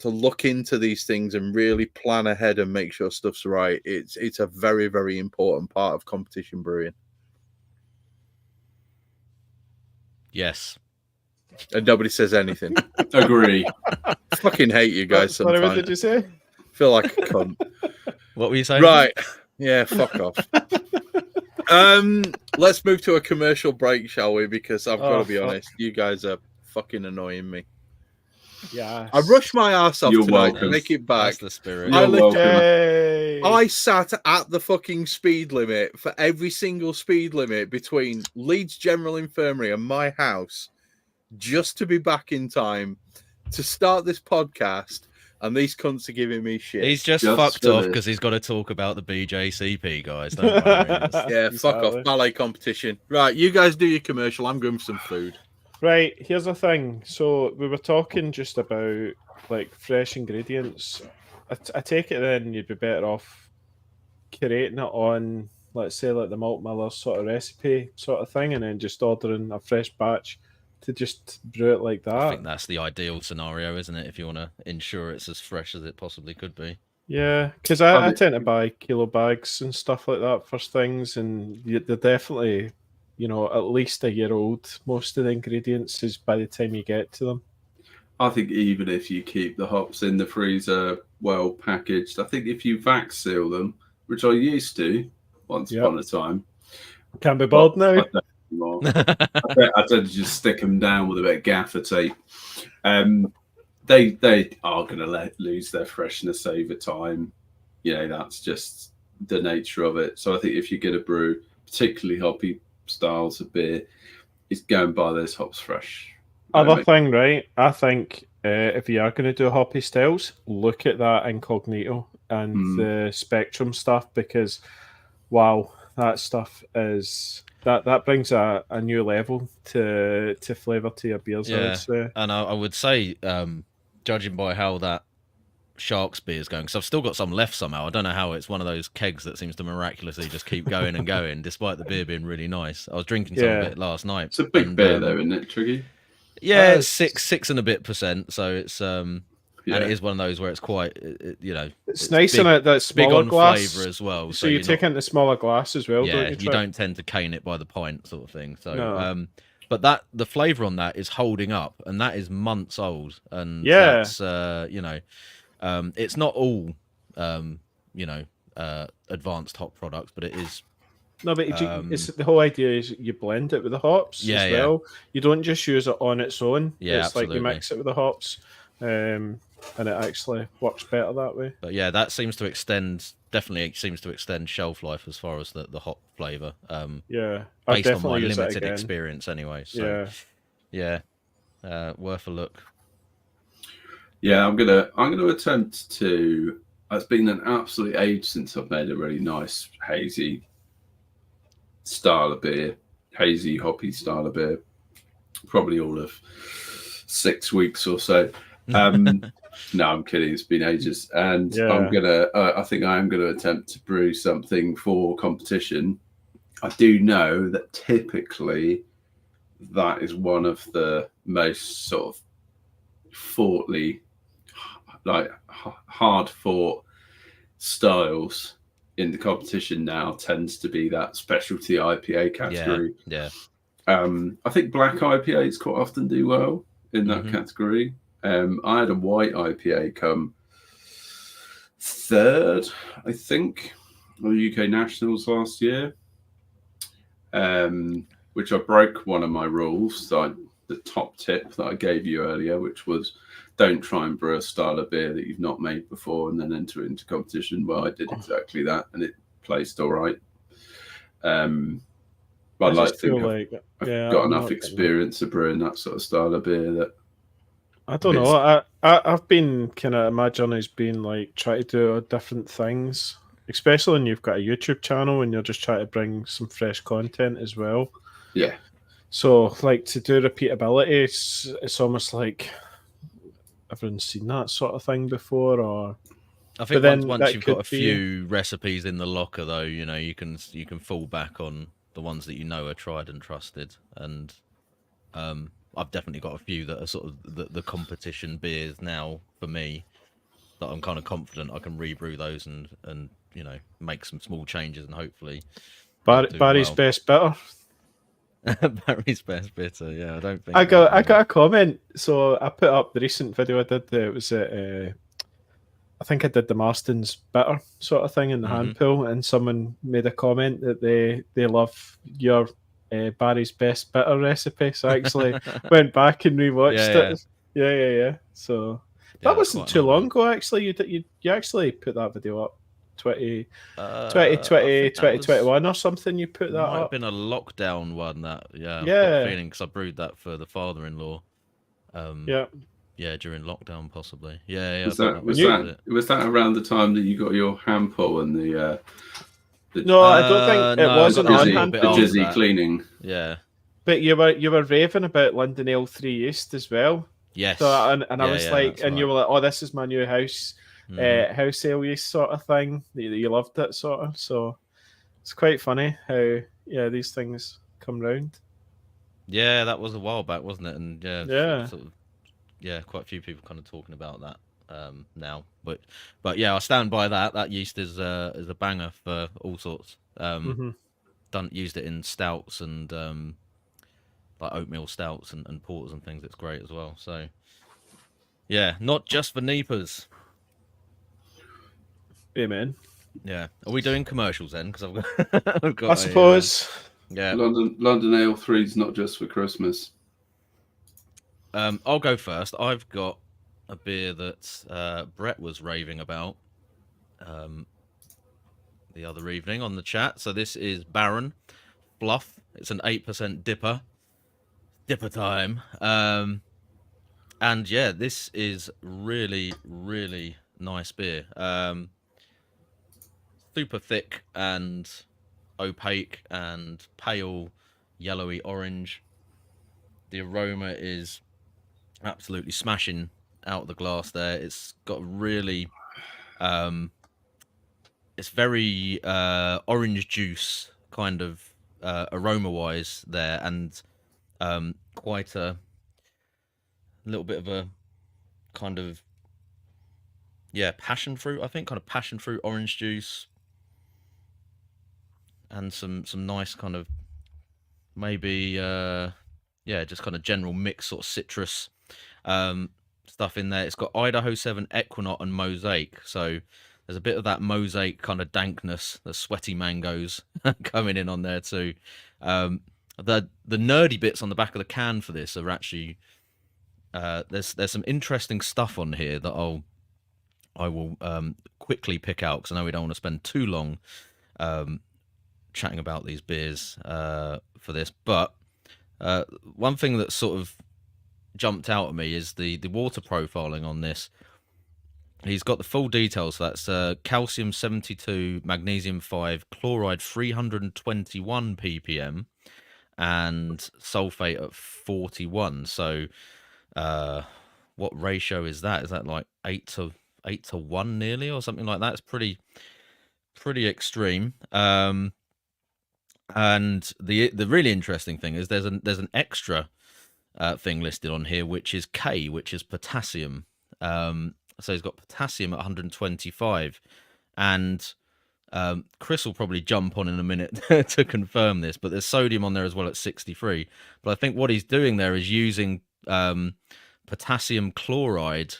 look into these things and really plan ahead and make sure stuff's right. It's a very, very important part of competition brewing. Yes. And nobody says anything. Agree. Fucking hate you guys sometimes. What did you say? Feel like a cunt. What were you saying? Right. Yeah, fuck off. Let's move to a commercial break, shall we? Because I've got to be honest, you guys are fucking annoying me. Yeah. I rushed my ass off tonight to make it back. That's the spirit. I sat at the fucking speed limit for every single speed limit between Leeds General Infirmary and my house just to be back in time to start this podcast. And these cunts are giving me shit. He's just fucked off because he's got to talk about the BJCP, guys. Don't worry. Yeah, fuck off. Ballet competition. Right, you guys do your commercial. I'm going for some food. Right, here's the thing. So we were talking just about like fresh ingredients. I take it then you'd be better off curating it on, let's say, like the Malt Miller sort of recipe sort of thing, and then just ordering a fresh batch to just brew it like that. I think that's the ideal scenario, isn't it? If you want to ensure it's as fresh as it possibly could be. Yeah, because I tend to buy kilo bags and stuff like that for things, and they're definitely, at least a year old. Most of the ingredients is by the time you get to them. I think even if you keep the hops in the freezer well packaged, I think if you vac seal them, which I used to once upon a time, can't be bothered now. I don't anymore. I tend to just stick them down with a bit of gaffer tape. They are going to lose their freshness over time. That's just the nature of it. So I think if you get a brew, particularly hoppy styles of beer, it's go and buy those hops fresh. Other thing, right? I think if you are going to do hoppy styles, look at that incognito and the spectrum stuff, because wow, that stuff is that brings a new level to flavour to your beers. Yeah, I would say. And I would say, judging by how that Sharks beer is going, because I've still got some left somehow. I don't know how. It's one of those kegs that seems to miraculously just keep going and going, despite the beer being really nice. I was drinking some of it last night. It's a big beer though, isn't it, Triggy? Yeah, it's 6 and a bit %. So it's and it is one of those where it's quite, it's nice big, in that smaller big on glass flavour as well. So you take in the smaller glass as well. Yeah, don't you don't tend to cane it by the pint, sort of thing. So, but the flavour on that is holding up, and that is months old, and that's it's not all advanced hop products, but it is. No, but it's the whole idea is you blend it with the hops as well. You don't just use it on its own. Yeah, it's absolutely. like you mix it with the hops, and it actually works better that way. But yeah, that seems to extend shelf life as far as the hop flavour. Based on my limited experience, anyway. So worth a look. Yeah, I'm gonna attempt to. It's been an absolute age since I've made a really nice hazy style of beer, hazy hoppy style of beer. Probably all of 6 weeks or so. No, I'm kidding. It's been ages, and I think I am gonna attempt to brew something for competition. I do know that typically that is one of the most sort of hard fought styles in the competition now. Tends to be that specialty IPA category. Yeah. I think black IPAs quite often do well in that category. I had a white IPA come third, I think, on the UK Nationals last year, which I broke one of my rules, the top tip that I gave you earlier, which was don't try and brew a style of beer that you've not made before and then enter into competition. Well, I did exactly that, and it placed all right. But I think I've got enough experience of brewing that sort of style of beer that I don't know. I've been kind of my journey's been like trying to do different things, especially when you've got a YouTube channel and you're just trying to bring some fresh content as well. Yeah. So like to do repeatability, it's almost like everyone's seen that sort of thing before, or I think once you've got a few recipes in the locker, though, you can fall back on the ones that are tried and trusted, and I've definitely got a few that are sort of the competition beers now for me that I'm kind of confident I can rebrew those and make some small changes and hopefully Barry's best bitter. Barry's best bitter. Yeah, I don't think I got a comment. So I put up the recent video I did. It was I think I did the Marston's bitter sort of thing in the hand pull, and someone made a comment that they love your Barry's best bitter recipe. So I actually went back and rewatched it. Yeah. So that wasn't too long ago. Actually, you actually put that video up 2021 or something. You put that might up. Have been a lockdown one. That I've got a feeling because I brewed that for the father-in-law. Yeah, during lockdown, possibly. Yeah. Was that around the time that you got your hand pull and the No, I don't think it wasn't on hand pull. The jizzy cleaning. Yeah. But you were raving about London Ale 3 East as well. Yes. So I was like, and you were like, oh, this is my new house ale yeast sort of thing. You loved it sort of. So it's quite funny how these things come round. Yeah, that was a while back, wasn't it? And Yeah. sort of, quite a few people kind of talking about that now. But yeah, I stand by that. That yeast is a banger for all sorts. Used it in stouts and like oatmeal stouts and porters and things. It's great as well. So yeah, not just for Neepers. Amen. Yeah, are we doing commercials then? Because I've got I suppose. Yeah. London Ale 3 is not just for Christmas. I'll go first. I've got a beer that Brett was raving about the other evening on the chat. So this is Baron Bluff. It's an 8% dipper. Dipper time. And yeah, this is really, really nice beer. Super thick and opaque and pale yellowy orange. The aroma is absolutely smashing out of the glass there. It's got really it's very orange juice kind of aroma wise there, and quite a little bit of a kind of passion fruit, I think, kind of passion fruit orange juice, and some nice kind of maybe just kind of general mix sort of citrus stuff in there. It's got Idaho 7, Equinaut, and Mosaic. So there's a bit of that Mosaic kind of dankness, the sweaty mangoes coming in on there too. The nerdy bits on the back of the can for this are actually there's some interesting stuff on here that I will quickly pick out, because I know we don't want to spend too long chatting about these beers for this. But one thing that sort of jumped out at me is the water profiling on this. He's got the full details. So that's calcium 72, magnesium 5, chloride 321 ppm, and sulfate at 41. So what ratio is that? Is that like 8 to 1 nearly, or something like that? It's pretty extreme. And the really interesting thing is there's an extra thing listed on here, which is K, which is potassium. So he's got potassium at 125, and Chris will probably jump on in a minute to confirm this, but there's sodium on there as well at 63. But I think what he's doing there is using potassium chloride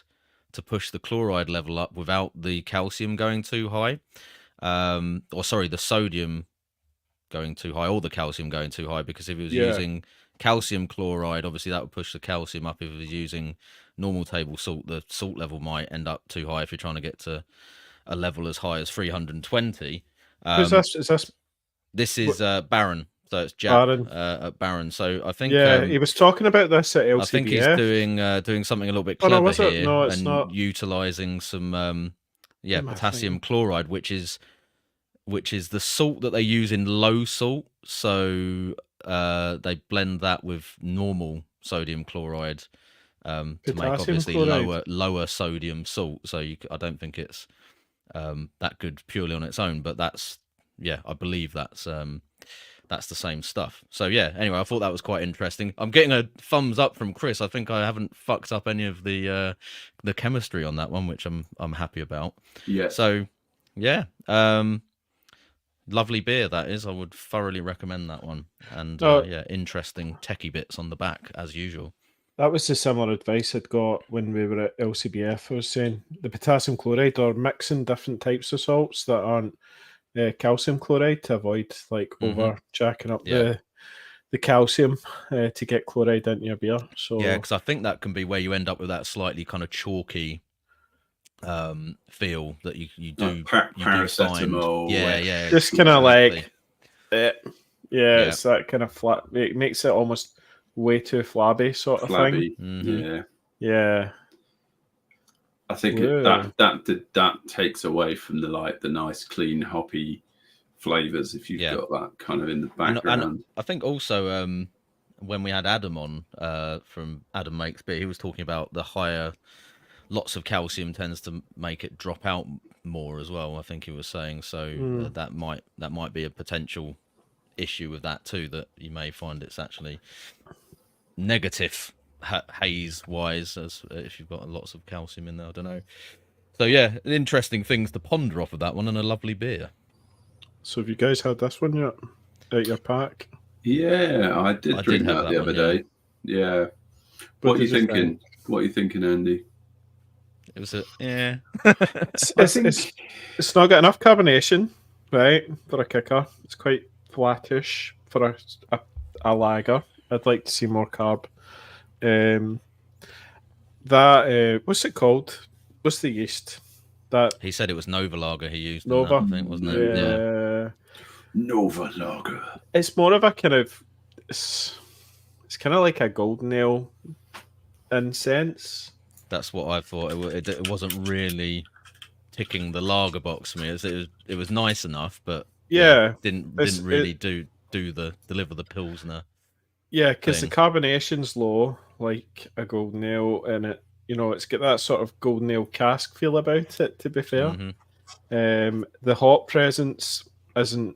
to push the chloride level up without the calcium going too high. The sodium going too high, or the calcium going too high, because if he was using calcium chloride, obviously that would push the calcium up. If he was using normal table salt, the salt level might end up too high if you're trying to get to a level as high as 320. Is this? This is Baron. So it's Jack at Baron. So I think he was talking about this at LCBF. I think he's doing something a little bit clever here, and utilizing some potassium chloride, which is the salt that they use in low salt. So they blend that with normal sodium chloride to make obviously lower sodium salt. So I don't think it's that good purely on its own, but I believe that's the same stuff. So yeah, anyway, I thought that was quite interesting. I'm getting a thumbs up from Chris. I think I haven't fucked up any of the chemistry on that one, which I'm happy about. Yeah. So yeah, lovely beer that is. I would thoroughly recommend that one. And interesting techie bits on the back as usual. That was the similar advice I'd got when we were at LCBF. I was saying the potassium chloride, or mixing different types of salts that aren't calcium chloride, to avoid over jacking up the calcium to get chloride into your beer. So yeah, because I think that can be where you end up with that slightly kind of chalky feel that you do paracetamol. Yeah, just kind of it's that kind of flat. It makes it almost way too flabby sort of thing. Mm-hmm. Yeah. I think that takes away from the nice clean hoppy flavors if you've got that kind of in the background. And I think also when we had Adam on from Adam Makes Beer, he was talking about the higher lots of calcium tends to make it drop out more as well. I think he was saying so that might be a potential issue with that too, that you may find it's actually negative haze wise, as if you've got lots of calcium in there. I don't know. So yeah, interesting things to ponder off of that one, and a lovely beer. So have you guys had this one yet? Out your pack? Yeah, I did drink have that the other day. Yeah. What are you thinking? What are you thinking, Andy? It was yeah. It's not got enough carbonation, right, for a kicker. It's quite flattish for a lager. I'd like to see more carb. What's it called? What's the yeast? That He said it was Nova Lager he used. Nova, I think, wasn't it? Yeah. Nova Lager. It's more of a kind of it's kind of like a golden ale in sense. That's what I thought. It wasn't really ticking the lager box for me. It was nice enough, but didn't really deliver the pilsner. Yeah, because the carbonation's low, like a golden ale, and it's got that sort of golden ale cask feel about it. To be fair, the hop presence isn't.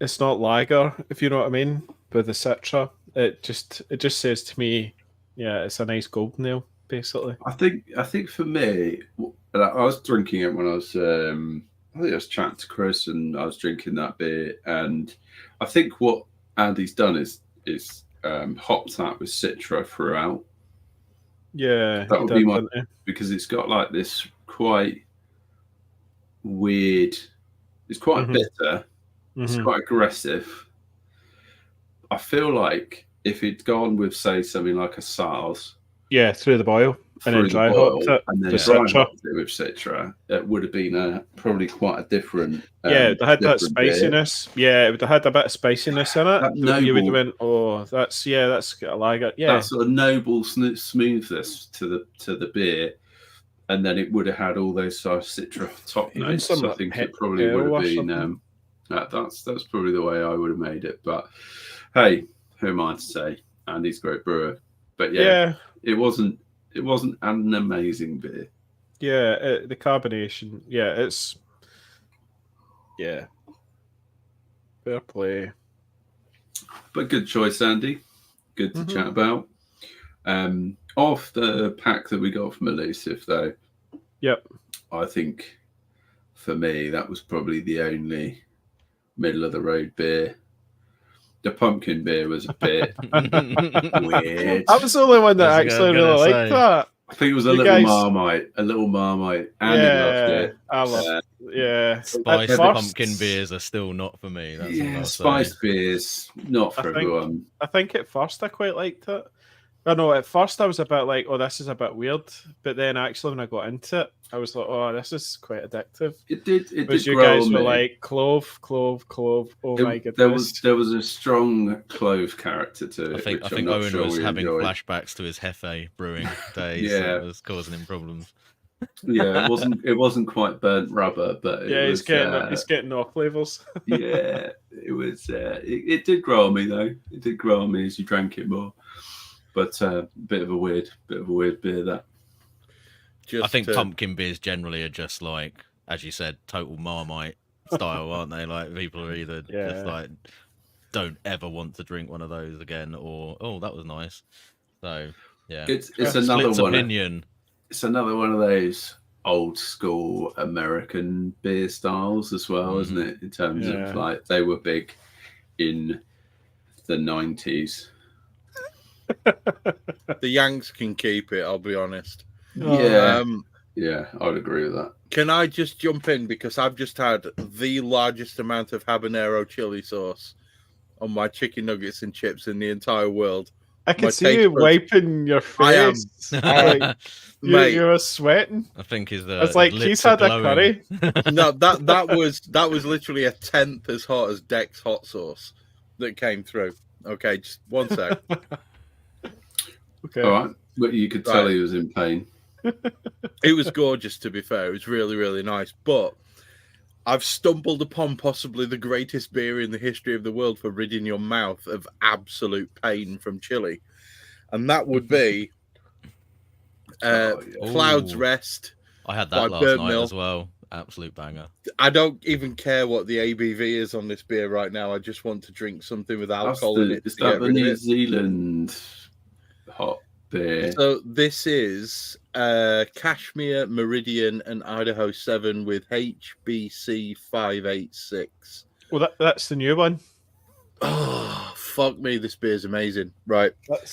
It's not lager, if you know what I mean. With the Citra, it just says to me, yeah, it's a nice golden ale, basically. I think for me, I was drinking it when I was. I think I was chatting to Chris, and I was drinking that beer, and I think what Andy's done is hopped that with Citra throughout. Yeah, that would be my because it's got like this quite weird. It's quite bitter. It's quite aggressive. I feel like if it'd gone with, say, something like a SARS, through the boil and then dry hopped it, and then dry hopped it with Citra, it would have been probably quite a different. It had that spiciness. Beer. Yeah, it would have had a bit of spiciness in it. You would have went, oh, that's got a lager. Yeah, that sort of noble smoothness to the beer, and then it would have had all those sort of Citra top notes. So I think it probably would have been. That's probably the way I would have made it. But hey, who am I to say? Andy's a great brewer, but it wasn't an amazing beer. Yeah, the carbonation. Yeah, it's fair play. But good choice, Andy. Good to chat about. Off the pack that we got from Elusive, though. Yep. I think for me that was probably the only middle of the road beer. The pumpkin beer was a bit weird. I was the only one that actually really liked that. I think it was a little Marmite. Andy loved it. I love it. Spiced pumpkin beers are still not for me. That's spiced beers, not for everyone. I think at first I quite liked it. I know at first I was a bit like, oh, this is a bit weird. But then actually when I got into it, I was like, oh, this is quite addictive. It did you guys were like, clove. Oh my goodness. There was a strong clove character to it. I think Owen was having flashbacks to his Hefe brewing days. Yeah. It was causing him problems. Yeah, it wasn't quite burnt rubber, but he's getting off flavors. Yeah, it was. It did grow on me though. It did grow on me as you drank it more. But bit of a weird beer that. I think pumpkin beers generally are just like, as you said, total Marmite style, aren't they? Like people are either just like don't ever want to drink one of those again, or oh, that was nice. So yeah, it's another one. Opinion. It's another one of those old school American beer styles as well, isn't it? In terms of like they were big in the 90s. The Yanks can keep it, I'll be honest. Yeah, I would agree with that. Can I just jump in because I've just had the largest amount of habanero chili sauce on my chicken nuggets and chips in the entire world. I can see you wiping your face. I am. Mate, you were sweating. I think it's like he's had a curry. No, that was literally a tenth as hot as Deck's hot sauce that came through. Okay, just one sec. Okay. All right. But you could tell he was in pain. It was gorgeous, to be fair. It was really, really nice. But I've stumbled upon possibly the greatest beer in the history of the world for ridding your mouth of absolute pain from chili. And that would be Cloud's Rest. I had that last night as well. Absolute banger. I don't even care what the ABV is on this beer right now. I just want to drink something with alcohol in it Is to that get the rid of New it. Zealand hot beer? So this is Kashmir, Meridian, and Idaho 7 with HBC 586. Well, that's the new one. Oh, fuck me. This beer's amazing. Right.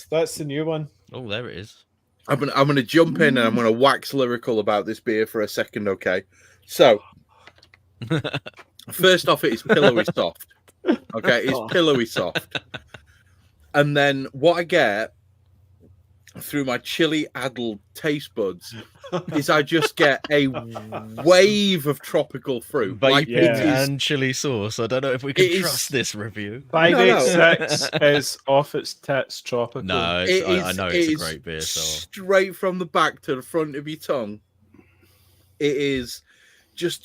That's the new one. Oh, there it is. I'm gonna jump in and I'm gonna wax lyrical about this beer for a second, okay? So first off, it is pillowy soft. Okay, it's pillowy soft. And then what I get through my chili addled taste buds is I just get a wave of tropical fruit. Bacon Like it is and chili sauce. I don't know if we can it is- trust this review. 586 is off its tits tropical. No, it I is- know it it's a is great beer. So straight from the back to the front of your tongue. It is just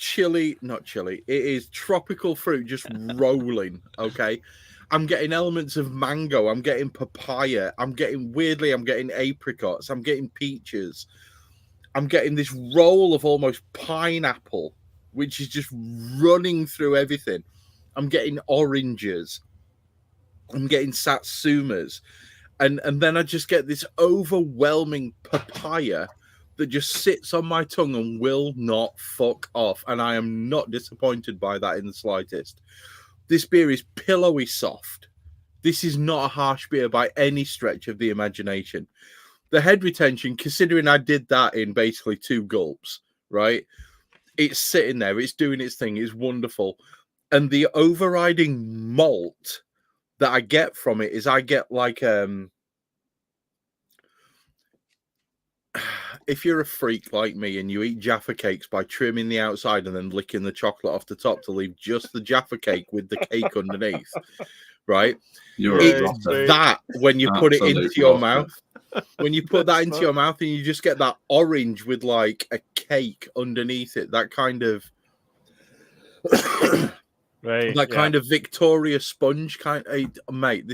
not chili. It is tropical fruit just rolling. Okay. I'm getting elements of mango. I'm getting papaya. I'm getting apricots. I'm getting peaches. I'm getting this roll of almost pineapple, which is just running through everything. I'm getting oranges. I'm getting satsumas. And then I just get this overwhelming papaya that just sits on my tongue and will not fuck off. And I am not disappointed by that in the slightest. This beer is pillowy soft. This is not a harsh beer by any stretch of the imagination. The head retention, considering I did that in basically 2 gulps, right? It's sitting there. It's doing its thing. It's wonderful. And the overriding malt that I get from it is I get like if you're a freak like me and you eat Jaffa cakes by trimming the outside and then licking the chocolate off the top to leave just the Jaffa cake with the cake underneath, right? It's that when you put it into your mouth. When you put that into your mouth and you just get that orange with like a cake underneath it, that kind of kind of Victoria sponge kind of, mate,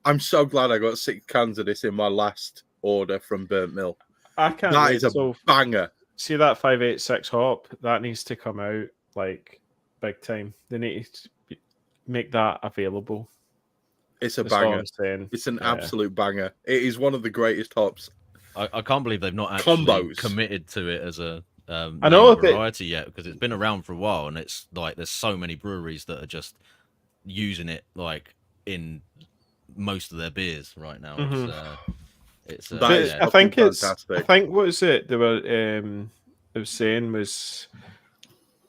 I'm so glad I got 6 cans of this in my last order from Burnt Mill. I can't That wait. is a banger. See that 586 hop? That needs to come out like big time. They need to make that available. It's a That's all banger. I'm saying. It's an absolute banger. It is one of the greatest hops. I can't believe they've not actually Combos. committed to it as a I know variety yet, because it's been around for a while, and it's like there's so many breweries that are just using it like in most of their beers right now. It's I think what is it they were saying was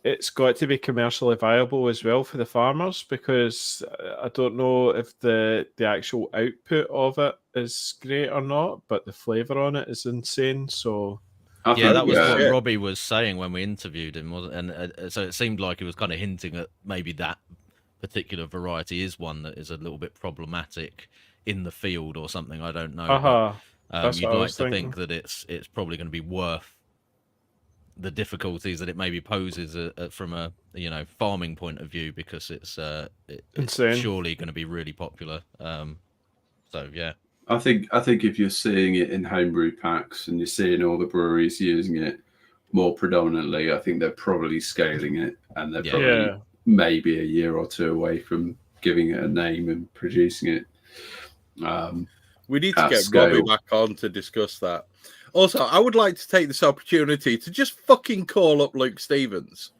it's got to be commercially viable as well for the farmers, because I don't know if the actual output of it is great or not, but the flavour on it is insane. So that was what Robbie was saying when we interviewed him, wasn't? And so it seemed like he was kind of hinting at maybe that particular variety is one that is a little bit problematic in the field or something. I don't know. You'd like to think that it's probably going to be worth the difficulties that it maybe poses from a farming point of view, because it's surely going to be really popular. So yeah, I think if you're seeing it in homebrew packs and you're seeing all the breweries using it more predominantly, I think they're probably scaling it, and they're probably maybe a year or 2 away from giving it a name and producing it. We need to get Robbie back on to discuss that. Also, I would like to take this opportunity to just fucking call up Luke Stevens.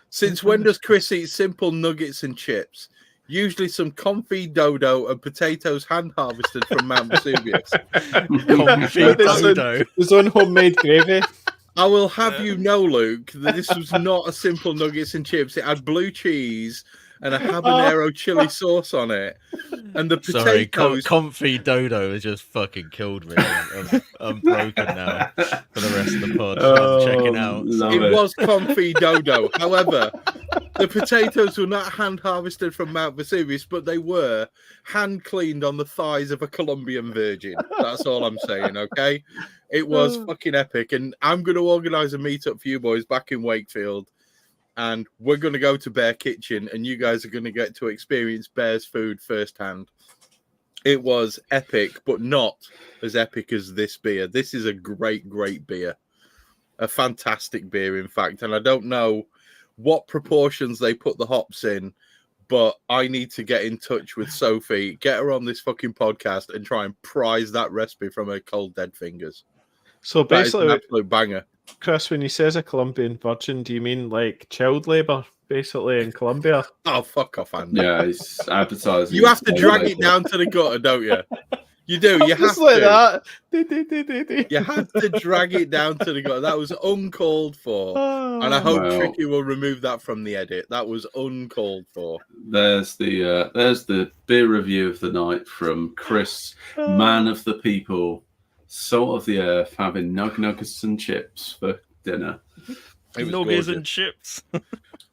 Since when does Chris eat simple nuggets and chips? Usually some confit dodo and potatoes hand harvested from Mount Vesuvius. Confit dodo. His own homemade gravy. I will have you know, Luke, that this was not a simple nuggets and chips. It had blue cheese and a habanero chili sauce on it. And the potatoes... Confit dodo has just fucking killed me. I'm broken now for the rest of the pod. I'm checking out. It was confit dodo. However, the potatoes were not hand harvested from Mount Vesuvius, but they were hand cleaned on the thighs of a Colombian virgin. That's all I'm saying, okay? It was fucking epic. And I'm going to organise a meetup for you boys back in Wakefield. And we're going to go to Bear Kitchen, and you guys are going to get to experience Bear's food firsthand. It was epic, but not as epic as this beer. This is a great, great beer. A fantastic beer, in fact. And I don't know what proportions they put the hops in, but I need to get in touch with Sophie, get her on this fucking podcast, and try and prize that recipe from her cold dead fingers. So That is an basically, absolute banger. Chris, when he says a Colombian virgin, do you mean like child labour, basically, in Colombia? Oh, fuck off, Andy. Yeah, he's advertising. You have to drag it down to the gutter, don't you? You do. You have Just to. like that. You have to drag it down to the gutter. That was uncalled for. And I hope Tricky will remove that from the edit. That was uncalled for. There's the beer review of the night from Chris, man of the people, salt of the earth, having nuggets and chips for dinner. Nuggets and chips.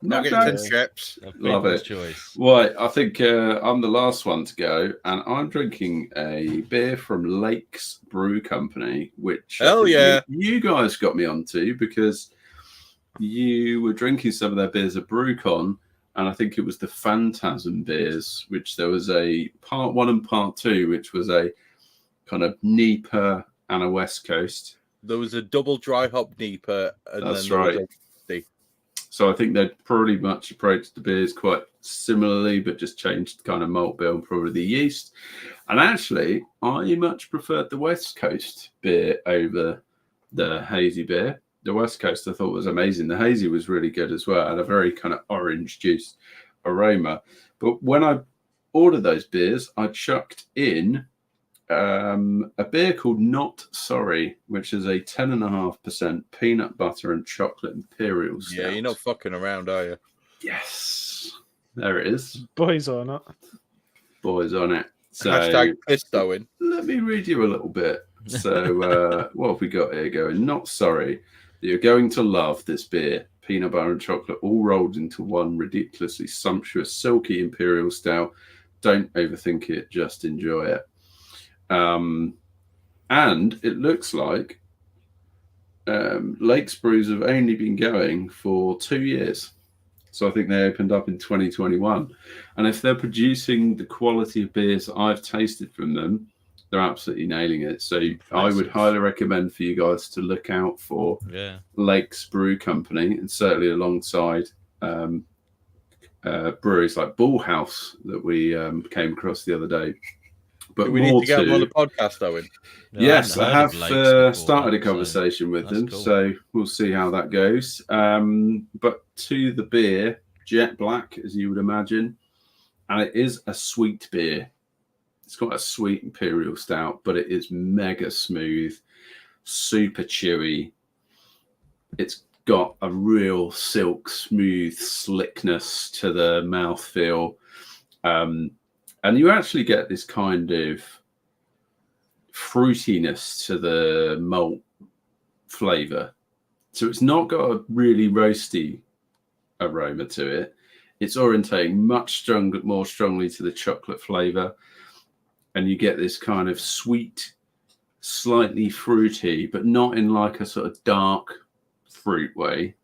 Nuggets and chips. Love it. Choice. Right, I think I'm the last one to go, and I'm drinking a beer from Lakes Brew Company, which Hell yeah, you guys got me onto because you were drinking some of their beers at BrewCon, and I think it was the Phantasm beers, which there was a part 1 and part 2, which was a kind of NEPA and a West Coast. There was a double dry hop NEPA. And That's then right. So I think they'd pretty much approached the beers quite similarly, but just changed kind of malt bill and probably the yeast. And actually, I much preferred the West Coast beer over the hazy beer. The West Coast I thought was amazing. The hazy was really good as well. It had a very kind of orange juice aroma. But when I ordered those beers, I chucked in a beer called Not Sorry, which is a 10.5% peanut butter and chocolate imperial stout. Yeah, you're not fucking around, are you? Yes, there it is. Boys on it. Boys on it. So Hashtag pissed-owing. let me read you a little bit. So what have we got here going? Not sorry. You're going to love this beer. Peanut butter and chocolate all rolled into one ridiculously sumptuous, silky imperial stout. Don't overthink it. Just enjoy it. And it looks like Lakes Brews have only been going for 2 years. So I think they opened up in 2021. And if they're producing the quality of beers that I've tasted from them, they're absolutely nailing it. So I would highly recommend for you guys to look out for Lakes Brew Company, and certainly alongside breweries like Bullhouse that we came across the other day. But do we need to get them on the podcast, Owen? No, yes, I have started a so conversation with them, cool. so we'll see how that goes. But to the beer, jet black, as you would imagine, and it is a sweet beer. It's got a sweet imperial stout, but it is mega smooth, super chewy. It's got a real silk smooth slickness to the mouthfeel. And you actually get this kind of fruitiness to the malt flavour. So it's not got a really roasty aroma to it. It's orientating much more strongly to the chocolate flavour. And you get this kind of sweet, slightly fruity, but not in like a sort of dark fruit way,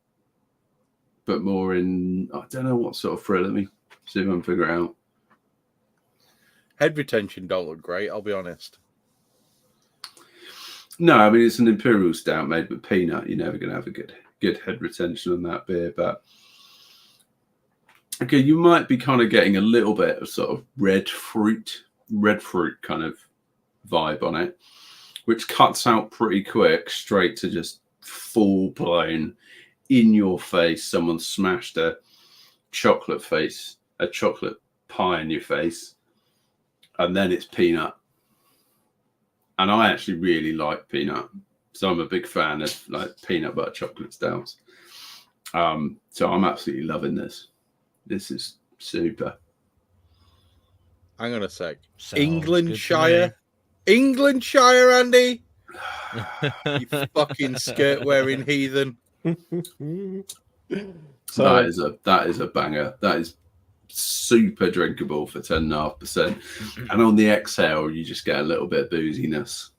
but more in, I don't know what sort of fruit. Let me see if I can figure it out. Head retention don't look great, I'll be honest. No, I mean, it's an imperial stout made with peanut. You're never going to have a good head retention on that beer. But okay, you might be kind of getting a little bit of sort of red fruit kind of vibe on it, which cuts out pretty quick, straight to just full blown in your face. Someone smashed a chocolate pie in your face. And then it's peanut. And I actually really like peanut. So I'm a big fan of like peanut butter chocolate stouts. So I'm absolutely loving this. This is super. Hang on a sec. Sounds Englandshire, Andy. You fucking skirt wearing heathen. So that is a banger. That is super drinkable for 10.5%. And on the exhale, you just get a little bit of booziness.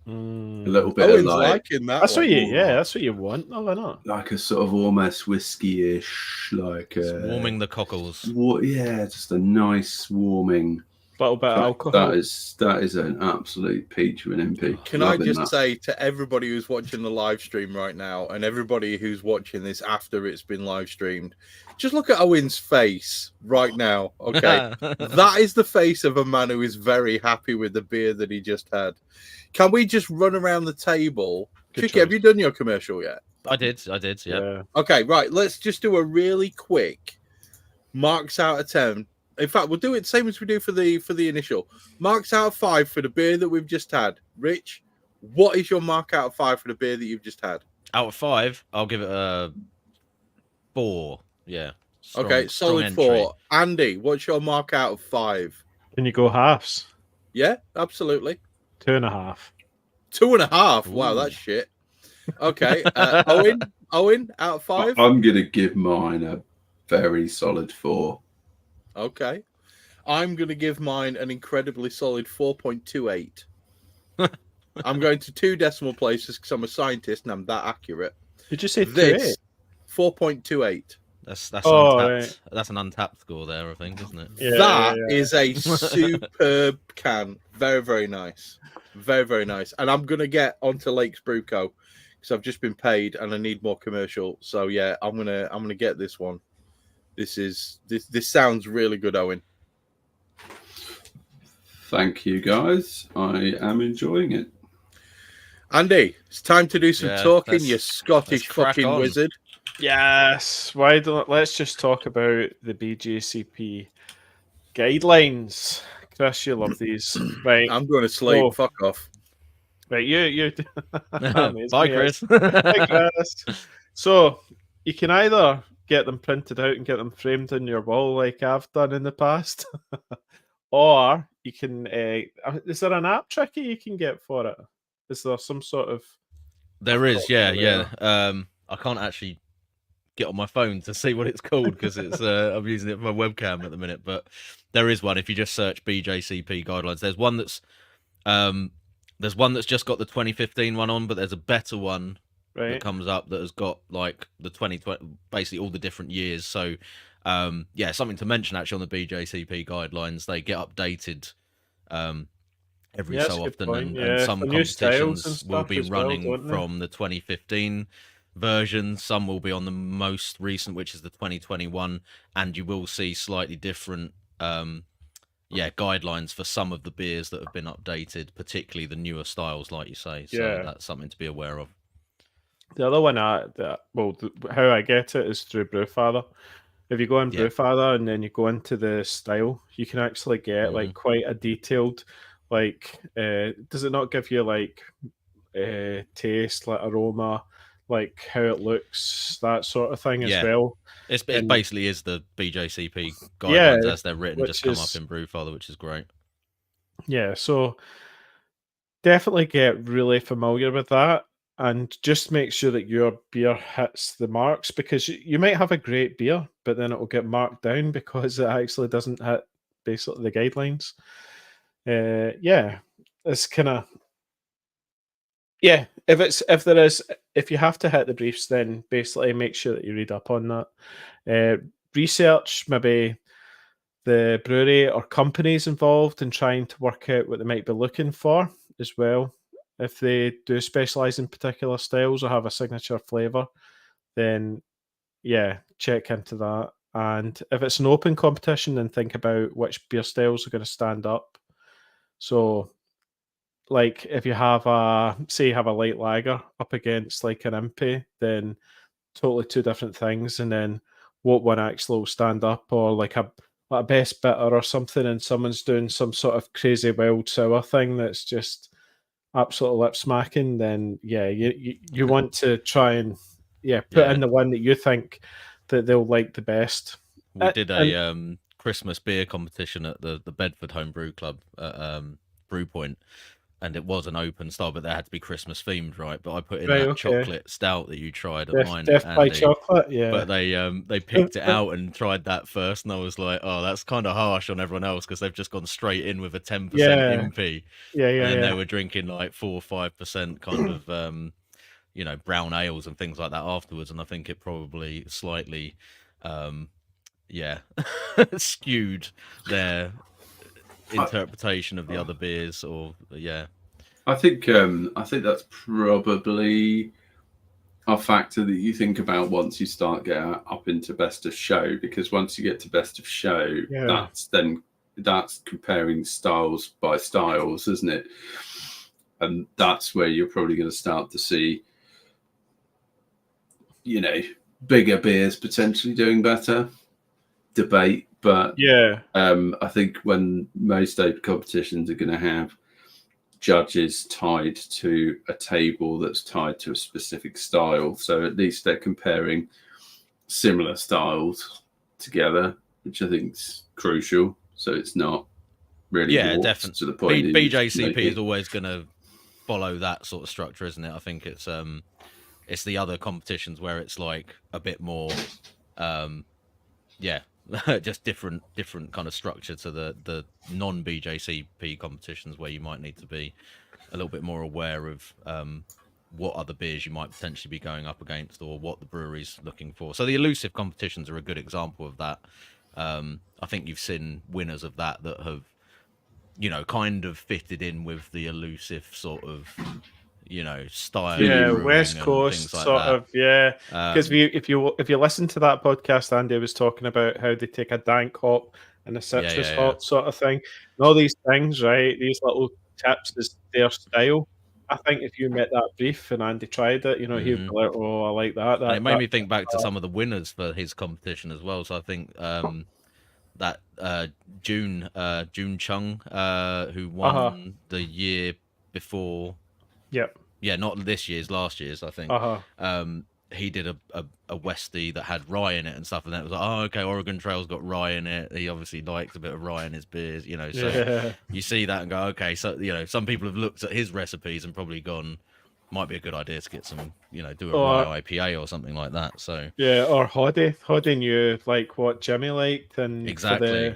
A little bit of liking that. That's one. that's what you want, no, not. Like a sort of almost whiskey-ish, like It's warming the cockles. Yeah, just a nice warming little bit of alcohol. That is an absolute peach of an MP. Can I just say to everybody who's watching the live stream right now, and everybody who's watching this after it's been live streamed, just look at Owen's face right now. Okay, that is the face of a man who is very happy with the beer that he just had. Can we just run around the table? Tricky, have you done your commercial yet? I did. Yeah. Okay, right. Let's just do a really quick marks out of 10. In fact, we'll do it the same as we do for the initial. Marks out of 5 for the beer that we've just had. Rich, what is your mark out of 5 for the beer that you've just had? Out of 5, I'll give it a 4. Yeah. Solid strong 4. Andy, what's your mark out of 5? Can you go halves? Yeah, absolutely. 2.5. 2.5. Wow, that's shit. Okay, Owen, out of 5. I'm gonna give mine a very solid 4. Okay. I'm going to give mine an incredibly solid 4.28. I'm going to 2 decimal places because I'm a scientist and I'm that accurate. Did you say this? 4.28. That's untapped. Right. That's an untapped score there, I think, isn't it? Yeah, that is a superb can. Very, very nice. Very, very nice. And I'm going to get onto Lakes Brew Co. because I've just been paid and I need more commercial. So yeah, I'm gonna get this one. This sounds really good, Owen. Thank you, guys. I am enjoying it. Andy, it's time to do some talking, you Scottish fucking on. wizard. Yes. Let's just talk about the BJCP guidelines. Chris, you love these. Right. I'm going to sleep. Oh. Fuck off. Right, you. Bye, Chris. Bye, Chris. So you can either get them printed out and get them framed on your wall like I've done in the past, or you can. Is there an app tricky you can get for it? Is there some sort of? There is, yeah. I can't actually get on my phone to see what it's called because it's I'm using it for my webcam at the minute. But there is one if you just search BJCP guidelines. There's one that's just got the 2015 one on, but there's a better one that comes up that has got like the 2020, basically all the different years. So something to mention actually on the BJCP guidelines, they get updated every so often, and some competitions will be running from the 2015 version. Some will be on the most recent, which is the 2021, and you will see slightly different guidelines for some of the beers that have been updated, particularly the newer styles, like you say. So that's something to be aware of. The other one, how I get it is through Brewfather. If you go on Brewfather and then you go into the style, you can actually get like quite a detailed, like, does it not give you like taste, like aroma, like how it looks, that sort of thing as well? It basically is the BJCP guidelines as they're written, just come up in Brewfather, which is great. Yeah, so definitely get really familiar with that. And just make sure that your beer hits the marks, because you might have a great beer, but then it will get marked down because it actually doesn't hit basically the guidelines. It's kind of if you have to hit the briefs, then basically make sure that you read up on that. Research maybe the brewery or companies involved in trying to work out what they might be looking for as well. If they do specialize in particular styles or have a signature flavor, then check into that. And if it's an open competition, then think about which beer styles are going to stand up. So, like if you have a light lager up against like an impy, then totally two different things. And then what one actually will stand up, or like a best bitter or something, and someone's doing some sort of crazy wild sour thing that's just absolute lip smacking, then you want to try and put in the one that you think that they'll like the best. We did a Christmas beer competition at the Bedford Homebrew Club at Brewpoint, and it was an open style, but they had to be Christmas themed, right? But I put in chocolate stout that you tried at mine, Death by chocolate, But they picked it out and tried that first, and I was like, oh, that's kind of harsh on everyone else because they've just gone straight in with a 10% MP. And they were drinking like 4 or 5% kind of brown ales and things like that afterwards, and I think it probably slightly skewed their interpretation of the other beers, or I think that's probably a factor that you think about once you start getting up into best of show, because once you get to best of show, that's comparing styles by styles, isn't it? And that's where you're probably going to start to see, bigger beers potentially doing better. Debate, but I think when most open competitions are going to have judges tied to a table that's tied to a specific style, so at least they're comparing similar styles together, which I think is crucial. So it's not really definitely to the point. BJCP is always going to follow that sort of structure, isn't it? I think it's the other competitions where it's like a bit more, just different kind of structure to the non BJCP competitions, where you might need to be a little bit more aware of what other beers you might potentially be going up against, or what the brewery's looking for. So the elusive competitions are a good example of that. I think you've seen winners of that have, kind of fitted in with the elusive sort of, style. West Coast like sort that. of, because if you listen to that podcast, Andy was talking about how they take a dank hop and a citrus hop sort of thing, and all these things, right? These little tips is their style. I think if you met that brief and Andy tried it, he'd be like, "Oh, I like that." And it made me think back to some of the winners for his competition as well. So I think that June Chung, who won the year before. Yep. Yeah, not this year's, last year's, I think. He did a Westie that had rye in it and stuff, and then it was like, oh, okay, Oregon Trail's got rye in it. He obviously likes a bit of rye in his beers, So you see that and go, okay, so some people have looked at his recipes and probably gone, might be a good idea to get some, do a rye IPA or something like that. So or Hoddy knew like what Jimmy liked, and exactly.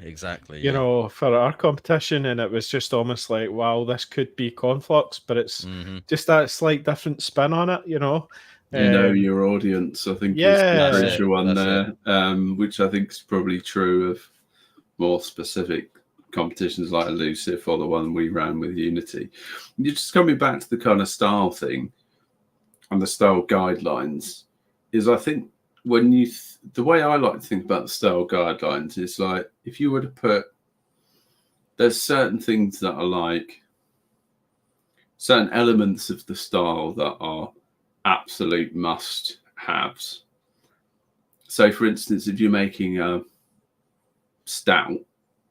For our competition, and it was just almost like, wow, this could be Conflux, but it's just that slight different spin on it, your audience, I think, is the crucial one there, which I think is probably true of more specific competitions like Elusive or the one we ran with Unity. You're just coming back to the kind of style thing and the style guidelines is, I think, when the way I like to think about the style guidelines is like, if you were to put, there's certain things that are like certain elements of the style that are absolute must-haves. So, for instance, if you're making a stout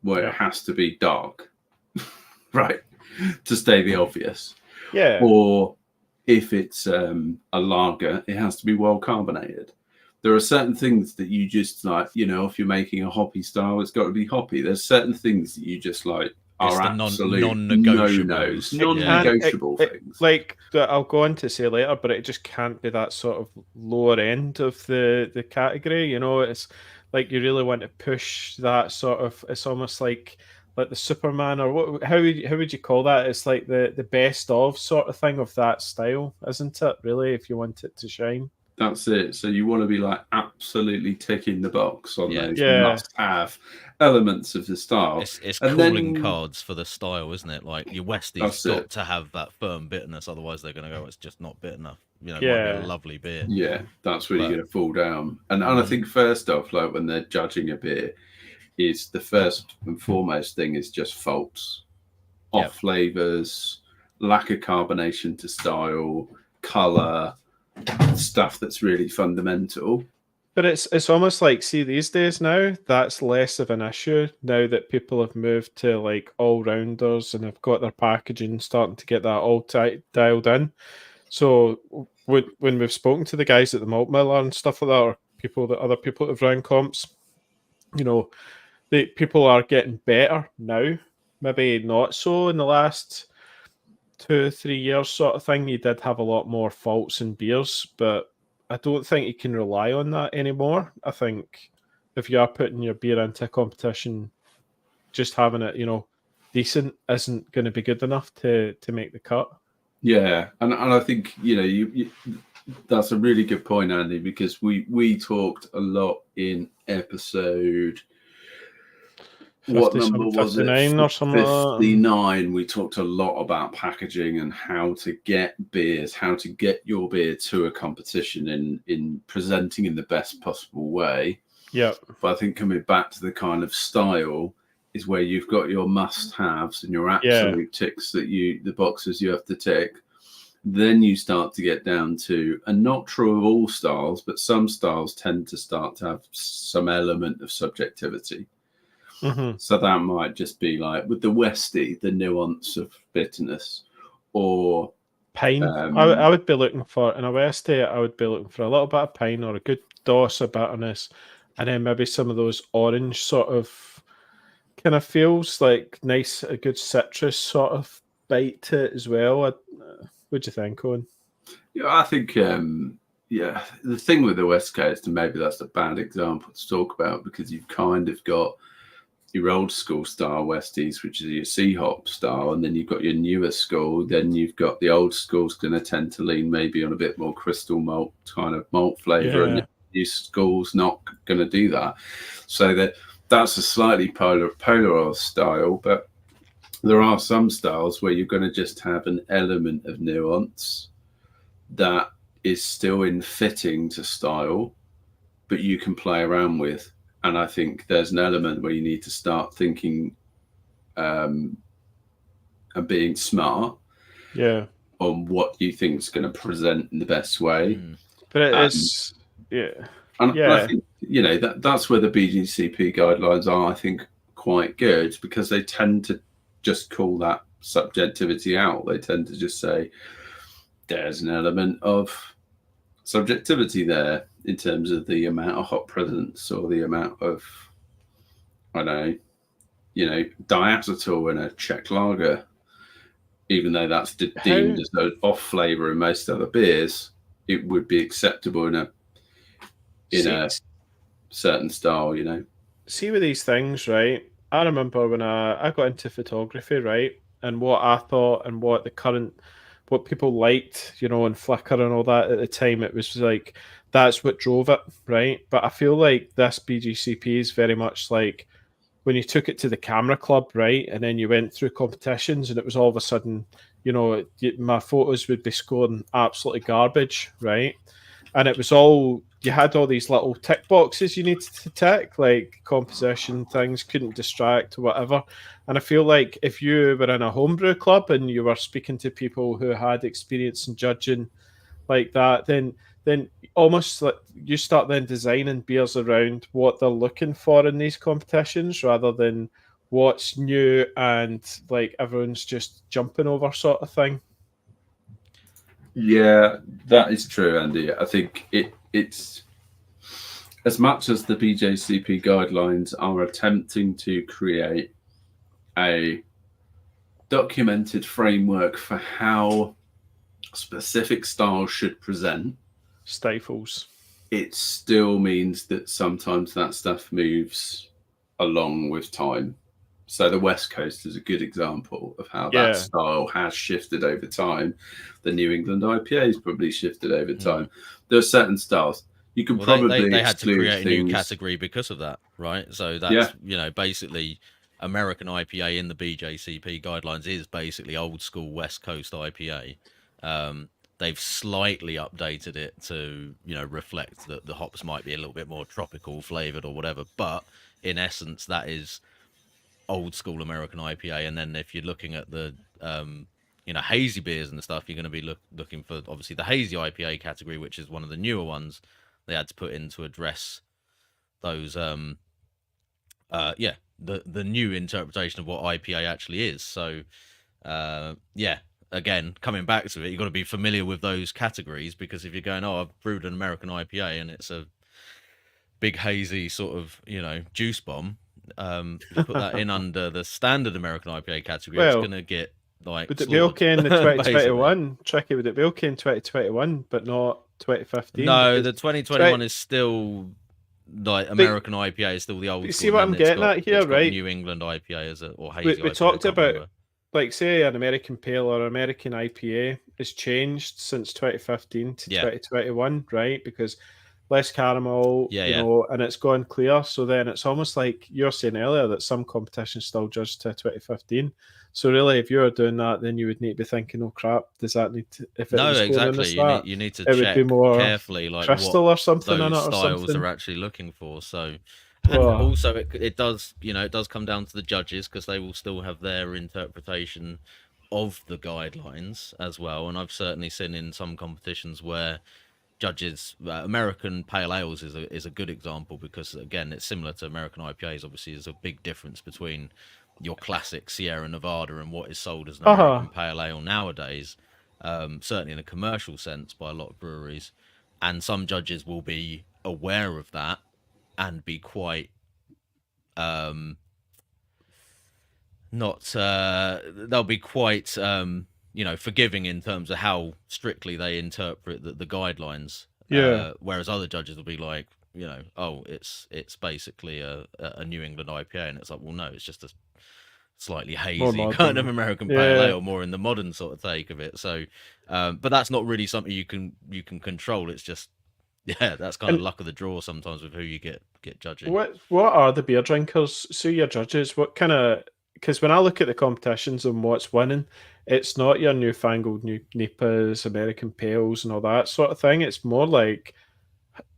where it has to be dark, right, to state the obvious. Yeah. Or if it's a lager, it has to be well carbonated. There are certain things that you just like, if you're making a hoppy style, it's got to be hoppy. There's certain things that you just like are absolute non-negotiable things. Like I'll go on to say later, but it just can't be that sort of lower end of the category. It's like you really want to push that sort of. It's almost like the Superman, or what? How would you call that? It's like the best of sort of thing of that style, isn't it? Really, if you want it to shine. That's it. So you want to be like absolutely ticking the box on those must-have elements of the style. It's calling cards for the style, isn't it? Like your Westie's got to have that firm bitterness, otherwise they're going to go, it's just not bitter enough. It might be a lovely beer. Yeah, that's where you're going to fall down. And I think first off, like when they're judging a beer, is the first and foremost thing is just faults, off flavors, lack of carbonation to style, color, stuff that's really fundamental. But it's almost like, see, these days now, that's less of an issue now that people have moved to like all-rounders and have got their packaging starting to get that all dialed in. So when we've spoken to the guys at the Malt Miller and stuff like that, or other people that have run comps, people are getting better now. Maybe not so in the last 2 or 3 years sort of thing. You did have a lot more faults in beers, but I don't think you can rely on that anymore. I think if you are putting your beer into a competition, just having it, decent isn't going to be good enough to make the cut. Yeah, and I think you that's a really good point, Andy, because we talked a lot in episode what 50 number was it? 59 or something like that. 59. We talked a lot about packaging and how to get beers, how to get your beer to a competition in presenting in the best possible way. Yeah. But I think coming back to the kind of style is where you've got your must-haves and your absolute ticks that the boxes you have to tick. Then you start to get down to, and not true of all styles, but some styles tend to start to have some element of subjectivity. Mm-hmm. So that might just be like with the Westie, the nuance of bitterness, or pine. I would be looking for, in a Westie, I would be looking for a little bit of pine or a good dose of bitterness, and then maybe some of those orange sort of kind of feels like nice, a good citrus sort of bite to it as well. What do you think, Owen? Yeah, I think, the thing with the West Coast, and maybe that's a bad example to talk about because you've kind of got your old school style Westies, which is your sea hop style, and then you've got your newer school. Then you've got the old school's going to tend to lean maybe on a bit more crystal malt kind of malt flavor, and the new school's not going to do that. So that's a slightly polarized style, but there are some styles where you're going to just have an element of nuance that is still in fitting to style, but you can play around with. And I think there's an element where you need to start thinking and being smart on what you think is going to present in the best way. But it's, And I think, that's where the BGCP guidelines are, I think, quite good because they tend to just call that subjectivity out. They tend to just say there's an element of subjectivity there in terms of the amount of hop presence or the amount of, diacetyl in a Czech lager, even though that's deemed as an off flavor in most other beers, it would be acceptable in a certain style, See with these things, right? I remember when I got into photography, right? And what I thought and what people liked, and Flickr and all that at the time, it was like, that's what drove it, right? But I feel like this BGCP is very much like when you took it to the camera club, right? And then you went through competitions and it was all of a sudden, my photos would be scoring absolutely garbage, right? And it was all, you had all these little tick boxes you needed to tick, like composition things, couldn't distract, whatever. And I feel like if you were in a homebrew club and you were speaking to people who had experience in judging like that, then almost like you start then designing beers around what they're looking for in these competitions rather than what's new and like everyone's just jumping over sort of thing. Yeah, that is true, Andy. I think it's as much as the BJCP guidelines are attempting to create a documented framework for how specific styles should present. Stifles. It still means that sometimes that stuff moves along with time. So the West Coast is a good example of how that style has shifted over time. The New England IPA has probably shifted over time. There are certain styles you can probably they had to create a new category because of that, right? So that's basically American IPA in the BJCP guidelines is basically old school West Coast IPA. They've slightly updated it to reflect that the hops might be a little bit more tropical flavored or whatever, but in essence that is old school American IPA. And then if you're looking at the hazy beers and stuff, you're going to be looking for obviously the hazy IPA category, which is one of the newer ones they had to put in to address those the new interpretation of what IPA actually is. So again, coming back to it, you've got to be familiar with those categories, because if you're going, I've brewed an American IPA and it's a big hazy sort of juice bomb, put that in under the standard American IPA category, it's going to get like. Would it be okay in the 2021? Tricky, would it be okay in 2021 but not 2015? No, the 2021 is still like American IPA is still the old. You see what I'm getting at here, right? New England IPA or hazy. We talked about like say an American Pale or American IPA has changed since 2015 to 2021, right? Because less caramel, Yeah, you yeah. know, and it's gone clear. So then it's almost like you were saying earlier that some competitions still judged to 2015. So really, if you were doing that, then you would need to be thinking, oh crap, does that need to, if it No, was going in the exactly. start, You need to it would be check more carefully, like crystal what or something in it those or styles something. are actually looking for. So, and Oh. also it does, you know, it does come down to the judges because they will still have their interpretation of the guidelines as well. And I've certainly seen in some competitions where judges, American pale ales is a good example because again, it's similar to American IPAs. Obviously, there's a big difference between your classic Sierra Nevada and what is sold as an American pale ale nowadays, certainly in a commercial sense by a lot of breweries. And some judges will be aware of that and be quite they'll be quite you know, forgiving in terms of how strictly they interpret the guidelines. Yeah. Whereas other judges will be like, you know, oh, it's basically a New England IPA, and it's like, well, no, it's just a slightly hazy kind of American pale ale, more in the modern sort of take of it. So, but that's not really something you can control. It's just, yeah, that's kind of luck of the draw sometimes with who you get judging. What are the beer drinkers? So your judges, what kind of? Because when I look at the competitions and what's winning, it's not your newfangled new NEPAs, American Pales, and all that sort of thing. It's more like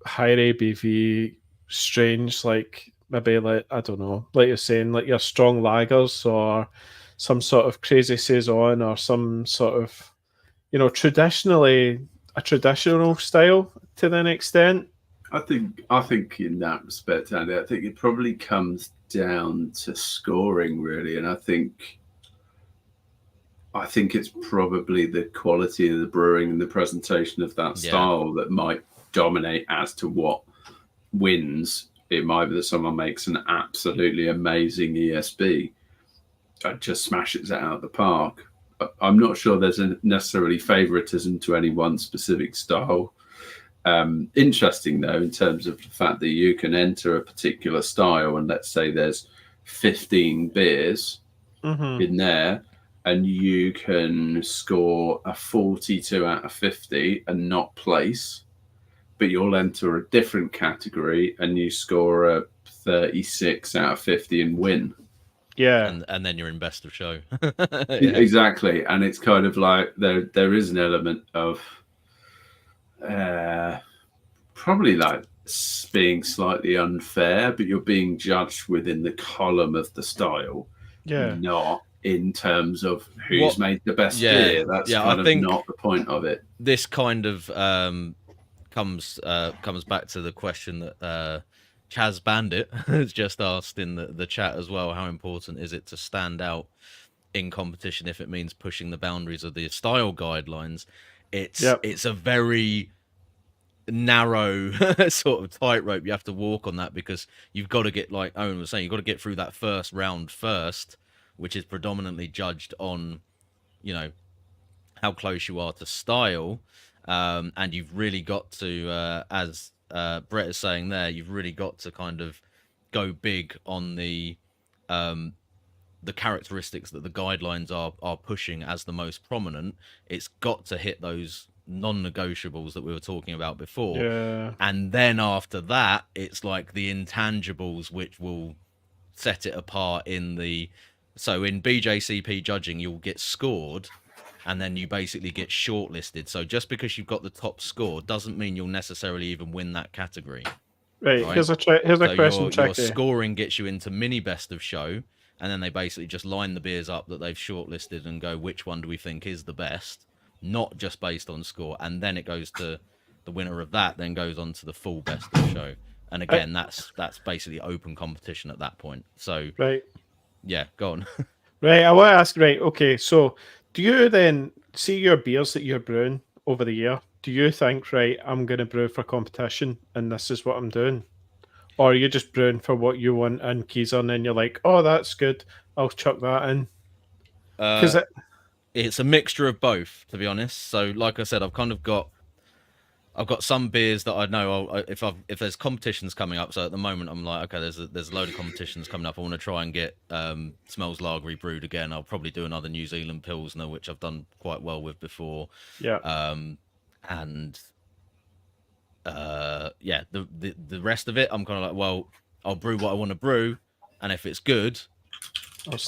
higher ABV, strange, like maybe like I don't know, like you're saying, like your strong lagers or some sort of crazy saison or some sort of, you know, traditionally a traditional style to an extent. I think in that respect, Andy, I think it probably comes down to scoring really, and I think it's probably the quality of the brewing and the presentation of that style that might dominate as to what wins. It might be that someone makes an absolutely amazing ESB and just smashes it out of the park. I'm not sure there's necessarily favoritism to any one specific style. Interesting though, in terms of the fact that you can enter a particular style and let's say there's 15 beers in there and you can score a 42 out of 50 and not place, but you'll enter a different category and you score a 36 out of 50 and win. Yeah. And then you're in best of show. Exactly. And it's kind of like there is an element of probably like being slightly unfair, but you're being judged within the column of the style, not in terms of who's made the best beer. That's kind of not the point of it. This kind of comes back to the question that Chaz Bandit has just asked in the chat as well. How important is it to stand out in competition if it means pushing the boundaries of the style guidelines? It's a very narrow sort of tightrope you have to walk on that, because you've got to get, like Owen was saying, you've got to get through that first round first, which is predominantly judged on, you know, how close you are to style, and you've really got to, as Brett is saying there, you've really got to kind of go big on the characteristics that the guidelines are pushing as the most prominent. It's got to hit those non-negotiables that we were talking about before, and then after that it's like the intangibles which will set it apart in the. So in BJCP judging you'll get scored and then you basically get shortlisted. So just because you've got the top score doesn't mean you'll necessarily even win that category. Right. Here's a question. Your scoring gets you into mini best of show, and then they basically just line the beers up that they've shortlisted and go, which one do we think is the best? Not just based on score. And then it goes to the winner of that, then goes on to the full best of show. And again, that's basically open competition at that point. So, yeah, go on. Right, I want to ask, okay, so do you then see your beers that you're brewing over the year? Do you think, right, I'm going to brew for competition and this is what I'm doing? Or are you just brewing for what you want in Keezer and then you're like, oh, that's good, I'll chuck that in? Because it's a mixture of both, to be honest. So, like I said, I've got some beers that I know if there's competitions coming up. So at the moment, I'm like, okay, there's a load of competitions coming up. I want to try and get Smells Lager brewed again. I'll probably do another New Zealand Pilsner, which I've done quite well with before. Yeah. And the rest of it, I'm kind of like, well, I'll brew what I want to brew, and if it's good,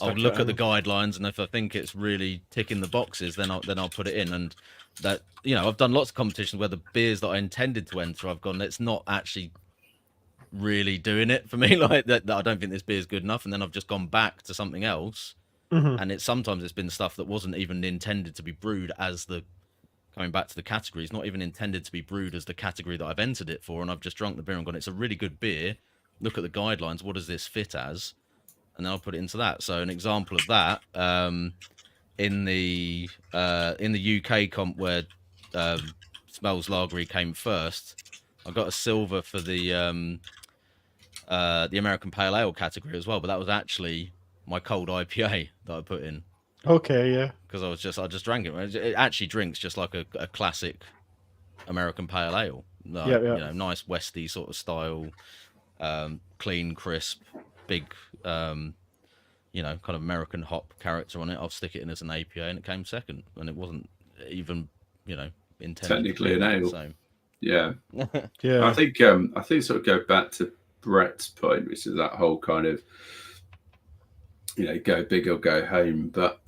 I'll look at the guidelines, and if I think it's really ticking the boxes, then I'll put it in. And that, I've done lots of competitions where the beers that I intended to enter, I've gone, it's not actually really doing it for me, like that I don't think this beer is good enough, and then I've just gone back to something else. And sometimes it's been stuff that wasn't even intended to be brewed as coming back to the category, it's not even intended to be brewed as the category that I've entered it for, and I've just drunk the beer and gone, it's a really good beer, look at the guidelines, what does this fit as, and then I'll put it into that. So an example of that, in the UK comp where Smells Lagery came first, I got a silver for the American Pale Ale category as well, but that was actually my cold IPA that I put in. Okay, yeah. Because I just drank it. It actually drinks just like a classic American Pale Ale. Like, nice Westy sort of style, clean, crisp, big, kind of American hop character on it. I'll stick it in as an APA, and it came second, and it wasn't even, intended technically an ale. So. Yeah, yeah. I think sort of go back to Brett's point, which is that whole kind of, go big or go home, but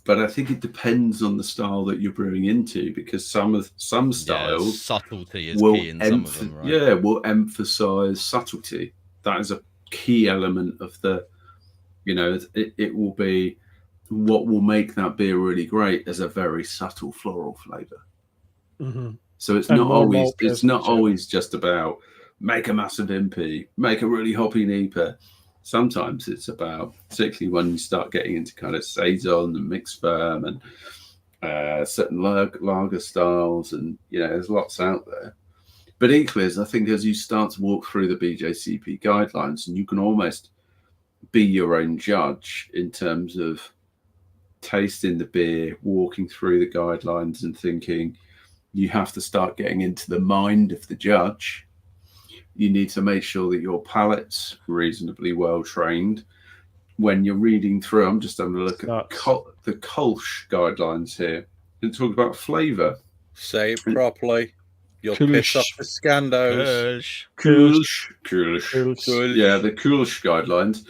I think it depends on the style that you're brewing into, because some styles subtlety is key in some of them, right? Yeah, will emphasize subtlety. That is a key element of the, it will be what will make that beer really great as a very subtle floral flavor. So it's not always just about make a massive impy, make a really hoppy NEPA. Sometimes it's about, particularly when you start getting into kind of saison and mixed firm and certain lager styles, and there's lots out there. But equally, I think as you start to walk through the BJCP guidelines, and you can almost be your own judge in terms of tasting the beer, walking through the guidelines, and thinking you have to start getting into the mind of the judge. You need to make sure that your palate's reasonably well trained. When you're reading through, I'm just having a look at the Kolsch guidelines here. And talk about flavour. Say it properly. You'll piss off the Scandos. Kolsch. Yeah, the Kolsch guidelines.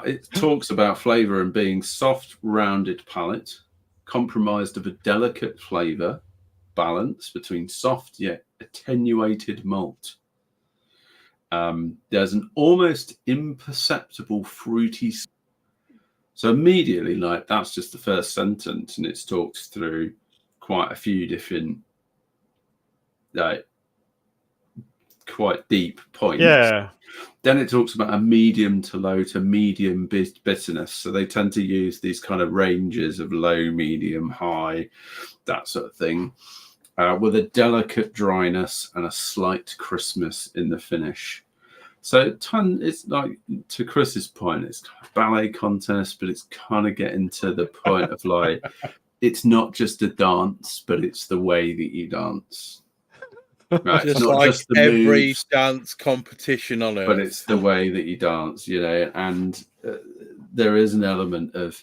It talks about flavour and being soft, rounded palate, comprised of a delicate flavour balance between soft yet attenuated malt. There's an almost imperceptible fruity. So immediately, like, that's just the first sentence, and it talks through quite a few different, like, quite deep points. Yeah. Then it talks about a medium to low to medium bitterness. So they tend to use these kind of ranges of low, medium, high, that sort of thing. With a delicate dryness and a slight crispness in the finish. So it's like, to Chris's point, it's kind of ballet contest, but it's kind of getting to the point of like, it's not just a dance, but it's the way that you dance. Right? Just it's not like just the every moves, dance competition on earth. but it's the way that you dance, and there is an element of,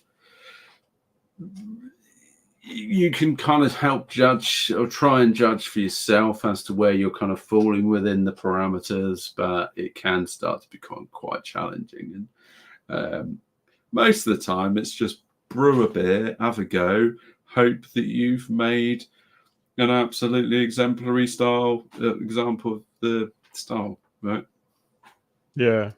you can kind of help judge or try and judge for yourself as to where you're kind of falling within the parameters, but it can start to become quite challenging. And most of the time, it's just brew a beer, have a go, hope that you've made an absolutely exemplary example of the style, right? Yeah.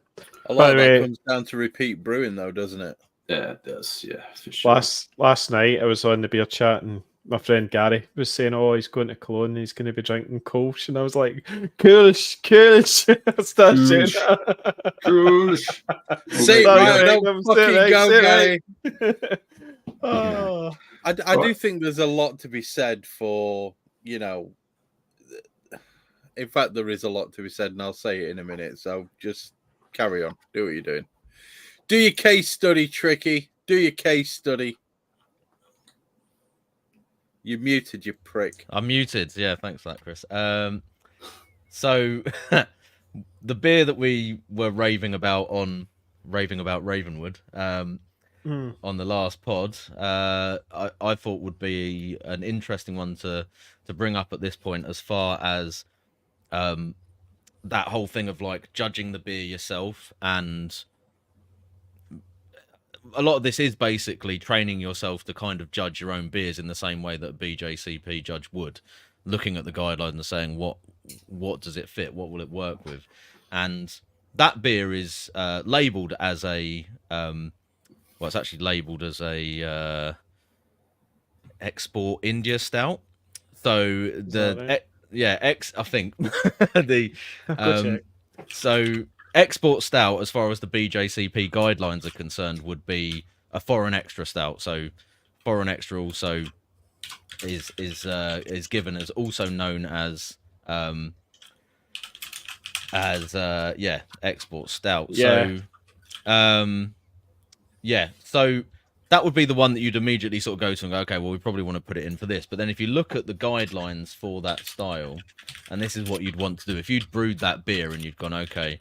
A lot of that comes down to repeat brewing, though, doesn't it? Yeah, it does. Yeah, for sure. Last night I was on the beer chat, and my friend Gary was saying, "Oh, he's going to Cologne. And he's going to be drinking Kolsch," and I was like, "Kolsch." Kolsch. Say it right, don't fucking go, Gary. Oh. I do think there's a lot to be said for, in fact, there is a lot to be said, and I'll say it in a minute. So just carry on. Do what you're doing. Do your case study, Tricky. Do your case study. You're muted, you prick. I'm muted. Yeah, thanks for that, Chris. So the beer that we were raving about Ravenwood on the last pod, I thought would be an interesting one to bring up at this point, as far as that whole thing of like judging the beer yourself, and a lot of this is basically training yourself to kind of judge your own beers in the same way that a BJCP judge would, looking at the guidelines and saying what does it fit, what will it work with, and that beer is labeled as a it's actually labeled as a export India stout. So the I think the so export stout, as far as the BJCP guidelines are concerned, would be a foreign extra stout. So foreign extra also is given as also known as export stout. Yeah. So that would be the one that you'd immediately sort of go to and go, okay, well, we probably want to put it in for this. But then if you look at the guidelines for that style, and this is what you'd want to do, if you'd brewed that beer and you'd gone, okay,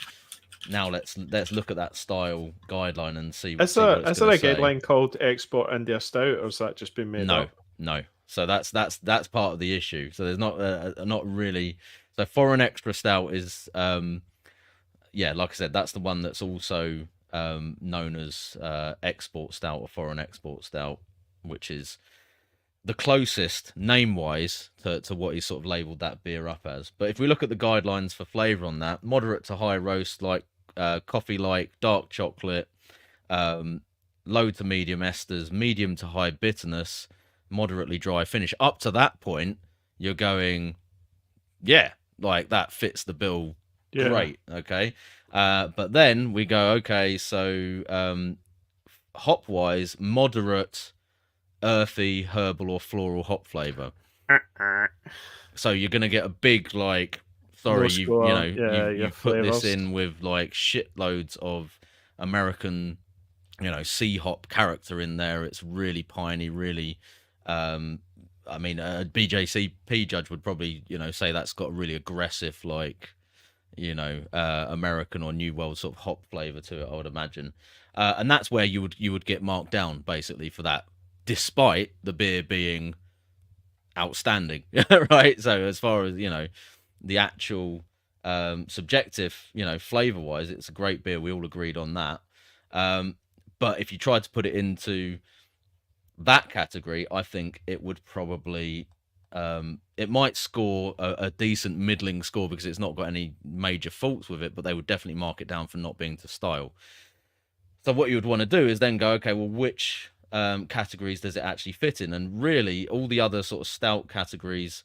now let's look at that style guideline and see. Is there a guideline called Export India Stout, or has that just been made up? No. So that's part of the issue. So there's not really. So foreign extra stout is like I said, that's the one that's also known as export stout or foreign export stout, which is the closest name-wise to what he's sort of labelled that beer up as. But if we look at the guidelines for flavour on that, moderate to high roast, like coffee-like, dark chocolate, low to medium esters, medium to high bitterness, moderately dry finish. Up to that point, you're going, like that fits the bill. Yeah. Great, okay. But then we go, okay, so hop-wise, moderate, earthy, herbal, or floral hop flavour. So you're going to get a big, like, sorry, you put this in with, like, shitloads of American, sea hop character in there. It's really piney, really... I mean, a BJCP judge would probably, say that's got a really aggressive, like... American or New World sort of hop flavor to it, I would imagine, and that's where you would get marked down basically for that, despite the beer being outstanding, right? So as far as the actual subjective, flavor wise, it's a great beer. We all agreed on that. But if you tried to put it into that category, I think it would probably. It might score a decent middling score because it's not got any major faults with it, but they would definitely mark it down for not being to style. So what you would want to do is then go, okay, well, which categories does it actually fit in? And really, all the other sort of stout categories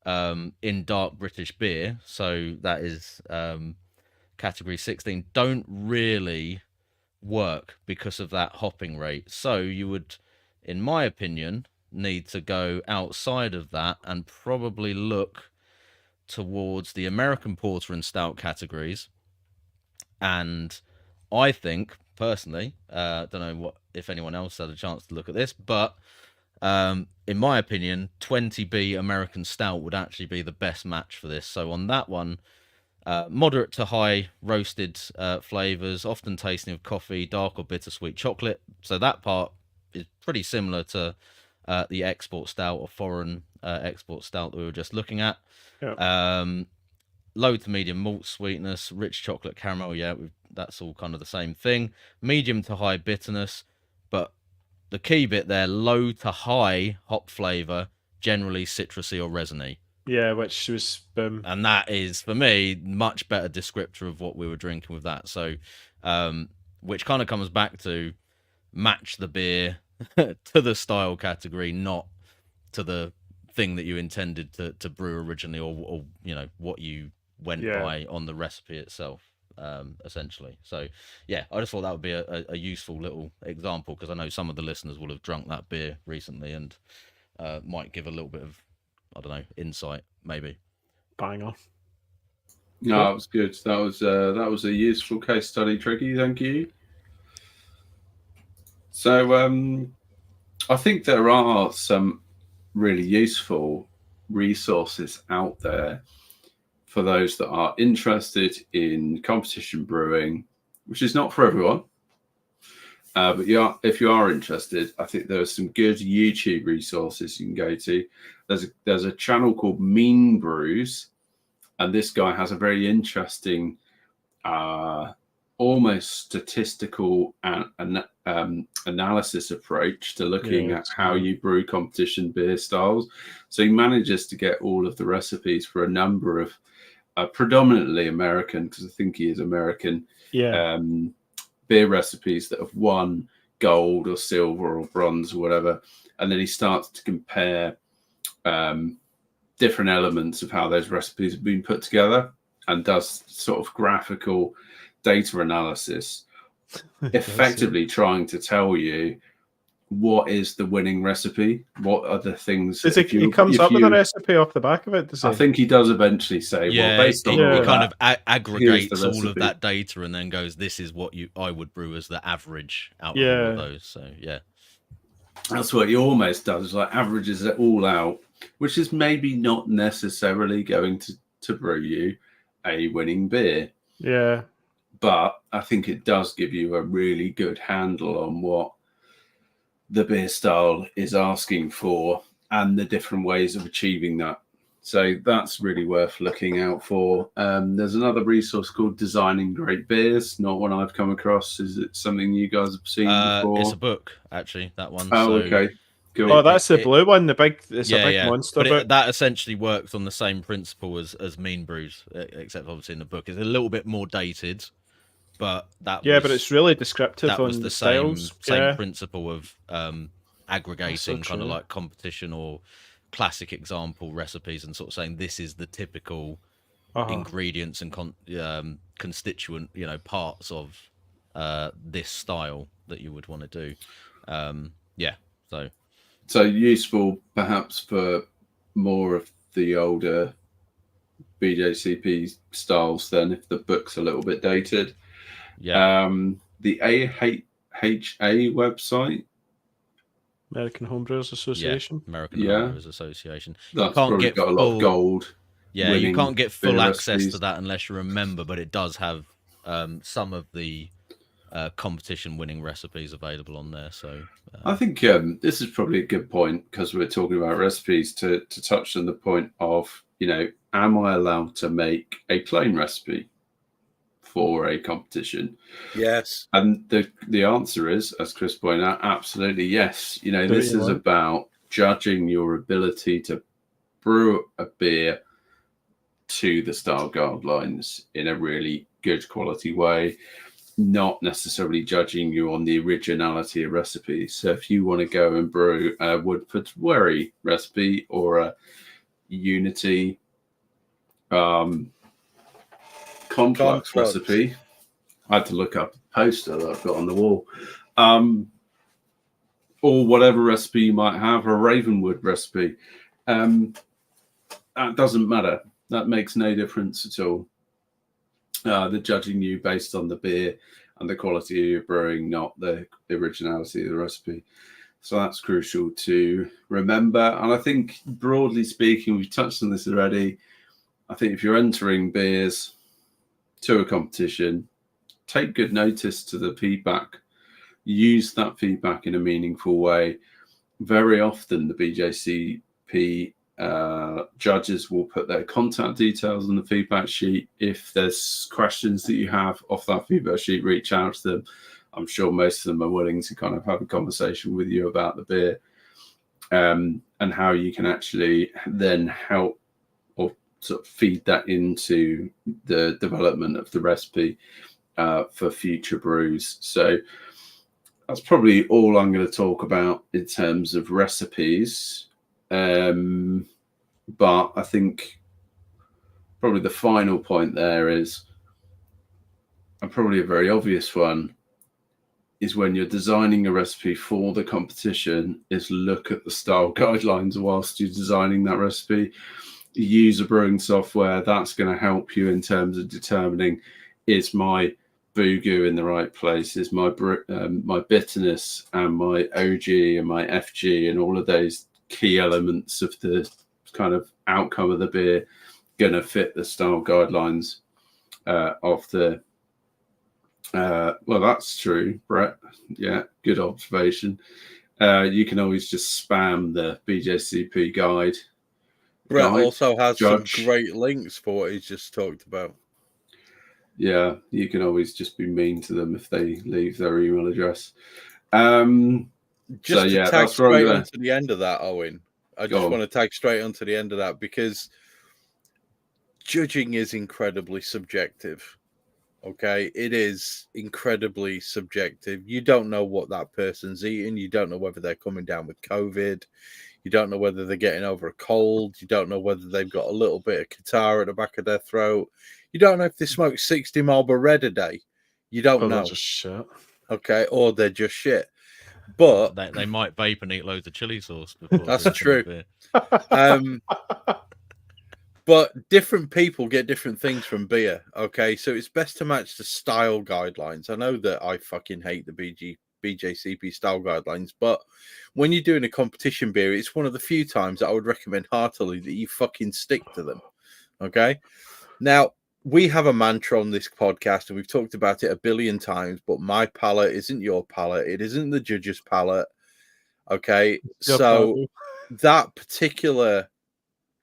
in dark British beer, so that is category 16, don't really work because of that hopping rate. So you would, in my opinion, need to go outside of that and probably look towards the American porter and stout categories. And I think personally, don't know if anyone else had a chance to look at this, but in my opinion, 20B American stout would actually be the best match for this. So on that one, moderate to high roasted flavors, often tasting of coffee, dark or bittersweet chocolate. So that part is pretty similar to the export stout or foreign export stout that we were just looking at. Yep. Low to medium malt sweetness, rich chocolate caramel. That's all kind of the same thing. Medium to high bitterness, but the key bit there, low to high hop flavor, generally citrusy or resiny. Yeah, which was and that is for me much better descriptor of what we were drinking with that. So, which kind of comes back to match the beer to the style category, not to the thing that you intended to brew originally, or what you went by on the recipe itself, essentially. So I just thought that would be a useful little example, because I know some of the listeners will have drunk that beer recently and might give a little bit of, I don't know, insight maybe. Bang on. No, that was good. That was a useful case study, Tricky. Thank you. So I think there are some really useful resources out there for those that are interested in competition brewing, which is not for everyone. But if you are interested, I think there are some good YouTube resources you can go to. There's a channel called Mean Brews, And this guy has a very interesting, almost statistical analysis approach to looking at how you brew competition beer styles. So he manages to get all of the recipes for a number of predominantly American, because I think he is American, beer recipes that have won gold or silver or bronze or whatever. And then he starts to compare different elements of how those recipes have been put together and does sort of graphical data analysis, effectively trying to tell you what is the winning recipe, what are the things. He comes up with a recipe off the back of it, does he? I think he does eventually say, well, based on all he that, kind of aggregates all recipe. of that data and then goes, this is what I would brew as the average out of all of those. So, yeah. That's what he almost does, like averages it all out, which is maybe not necessarily going to brew you a winning beer. Yeah. But I think it does give you a really good handle on what the beer style is asking for and the different ways of achieving that. So that's really worth looking out for. There's another resource called Designing Great Beers, not one I've come across. Is it something you guys have seen before? It's a book, actually, that one. Oh, okay. Cool. Oh, that's the blue one, it's a big monster book. That essentially works on the same principle as Mean Brews, except obviously in the book. It's a little bit more dated, but but it's really descriptive. That on was the styles. same principle of aggregating kind of true. like competition or classic example recipes and sort of saying this is the typical ingredients and constituent parts of this style that you would want to do. So useful perhaps for more of the older BJCP styles then, if the book's a little bit dated. The AHA website, American Homebrewers Association. American Homebrewers Association. That's probably got a lot of gold. Yeah, you can't get full access recipes to that unless you remember, but it does have some of the competition winning recipes available on there. So I think this is probably a good point, because we're talking about recipes, to touch on the point of, am I allowed to make a plain recipe for a competition? Yes. And the answer is, as Chris pointed out, absolutely yes. This is about judging your ability to brew a beer to the style guidelines in a really good quality way, not necessarily judging you on the originality of recipes. So if you want to go and brew a Woodford Wherry recipe or a Unity Conflux recipe, I had to look up the poster that I've got on the wall, or whatever recipe you might have, or a Ravenwood recipe, that doesn't matter. That makes no difference at all. They're judging you based on the beer and the quality of your brewing, not the originality of the recipe. So that's crucial to remember. And I think, broadly speaking, we've touched on this already. I think if you're entering beers to a competition, take good notice to the feedback. Use that feedback in a meaningful way. Very often, the BJCP judges will put their contact details on the feedback sheet. If there's questions that you have off that feedback sheet, reach out to them. I'm sure most of them are willing to kind of have a conversation with you about the beer, and how you can actually then help or sort of feed that into the development of the recipe for future brews. So that's probably all I'm going to talk about in terms of recipes. But I think probably the final point there is, and probably a very obvious one, is when you're designing a recipe for the competition, is look at the style guidelines whilst you're designing that recipe. Use a brewing software. That's going to help you in terms of determining, is my Voodoo in the right place? Is my bitterness and my OG and my FG and all of those key elements of the kind of outcome of the beer going to fit the style guidelines of the well, that's true, Brett. Yeah, good observation. You can always just spam the BJCP guide Brett Guy, also has Judge. some great links for what he's just talked about. Yeah, you can always just be mean to them if they leave their email address. Just to tag that's where I'm straight gonna... onto the end of that, Owen. I Go just on. want to tag straight onto the end of that because judging is incredibly subjective. Okay, it is incredibly subjective. You don't know what that person's eating. You don't know whether they're coming down with COVID. You don't know whether they're getting over a cold. You don't know whether they've got a little bit of catarrh at the back of their throat. You don't know if they smoke 60 Marlboro Red a day. You don't know. Just shit. Okay, or they're just shit. But they might vape and eat loads of chili sauce before. That's true. Beer. But different people get different things from beer. Okay, so it's best to match the style guidelines. I know that I fucking hate the BJCP style guidelines, but when you're doing a competition beer, it's one of the few times that I would recommend heartily that you fucking stick to them. Okay, now we have a mantra on this podcast, and we've talked about it a billion times, but my palate isn't your palate. It isn't the judge's palate. Okay, so that particular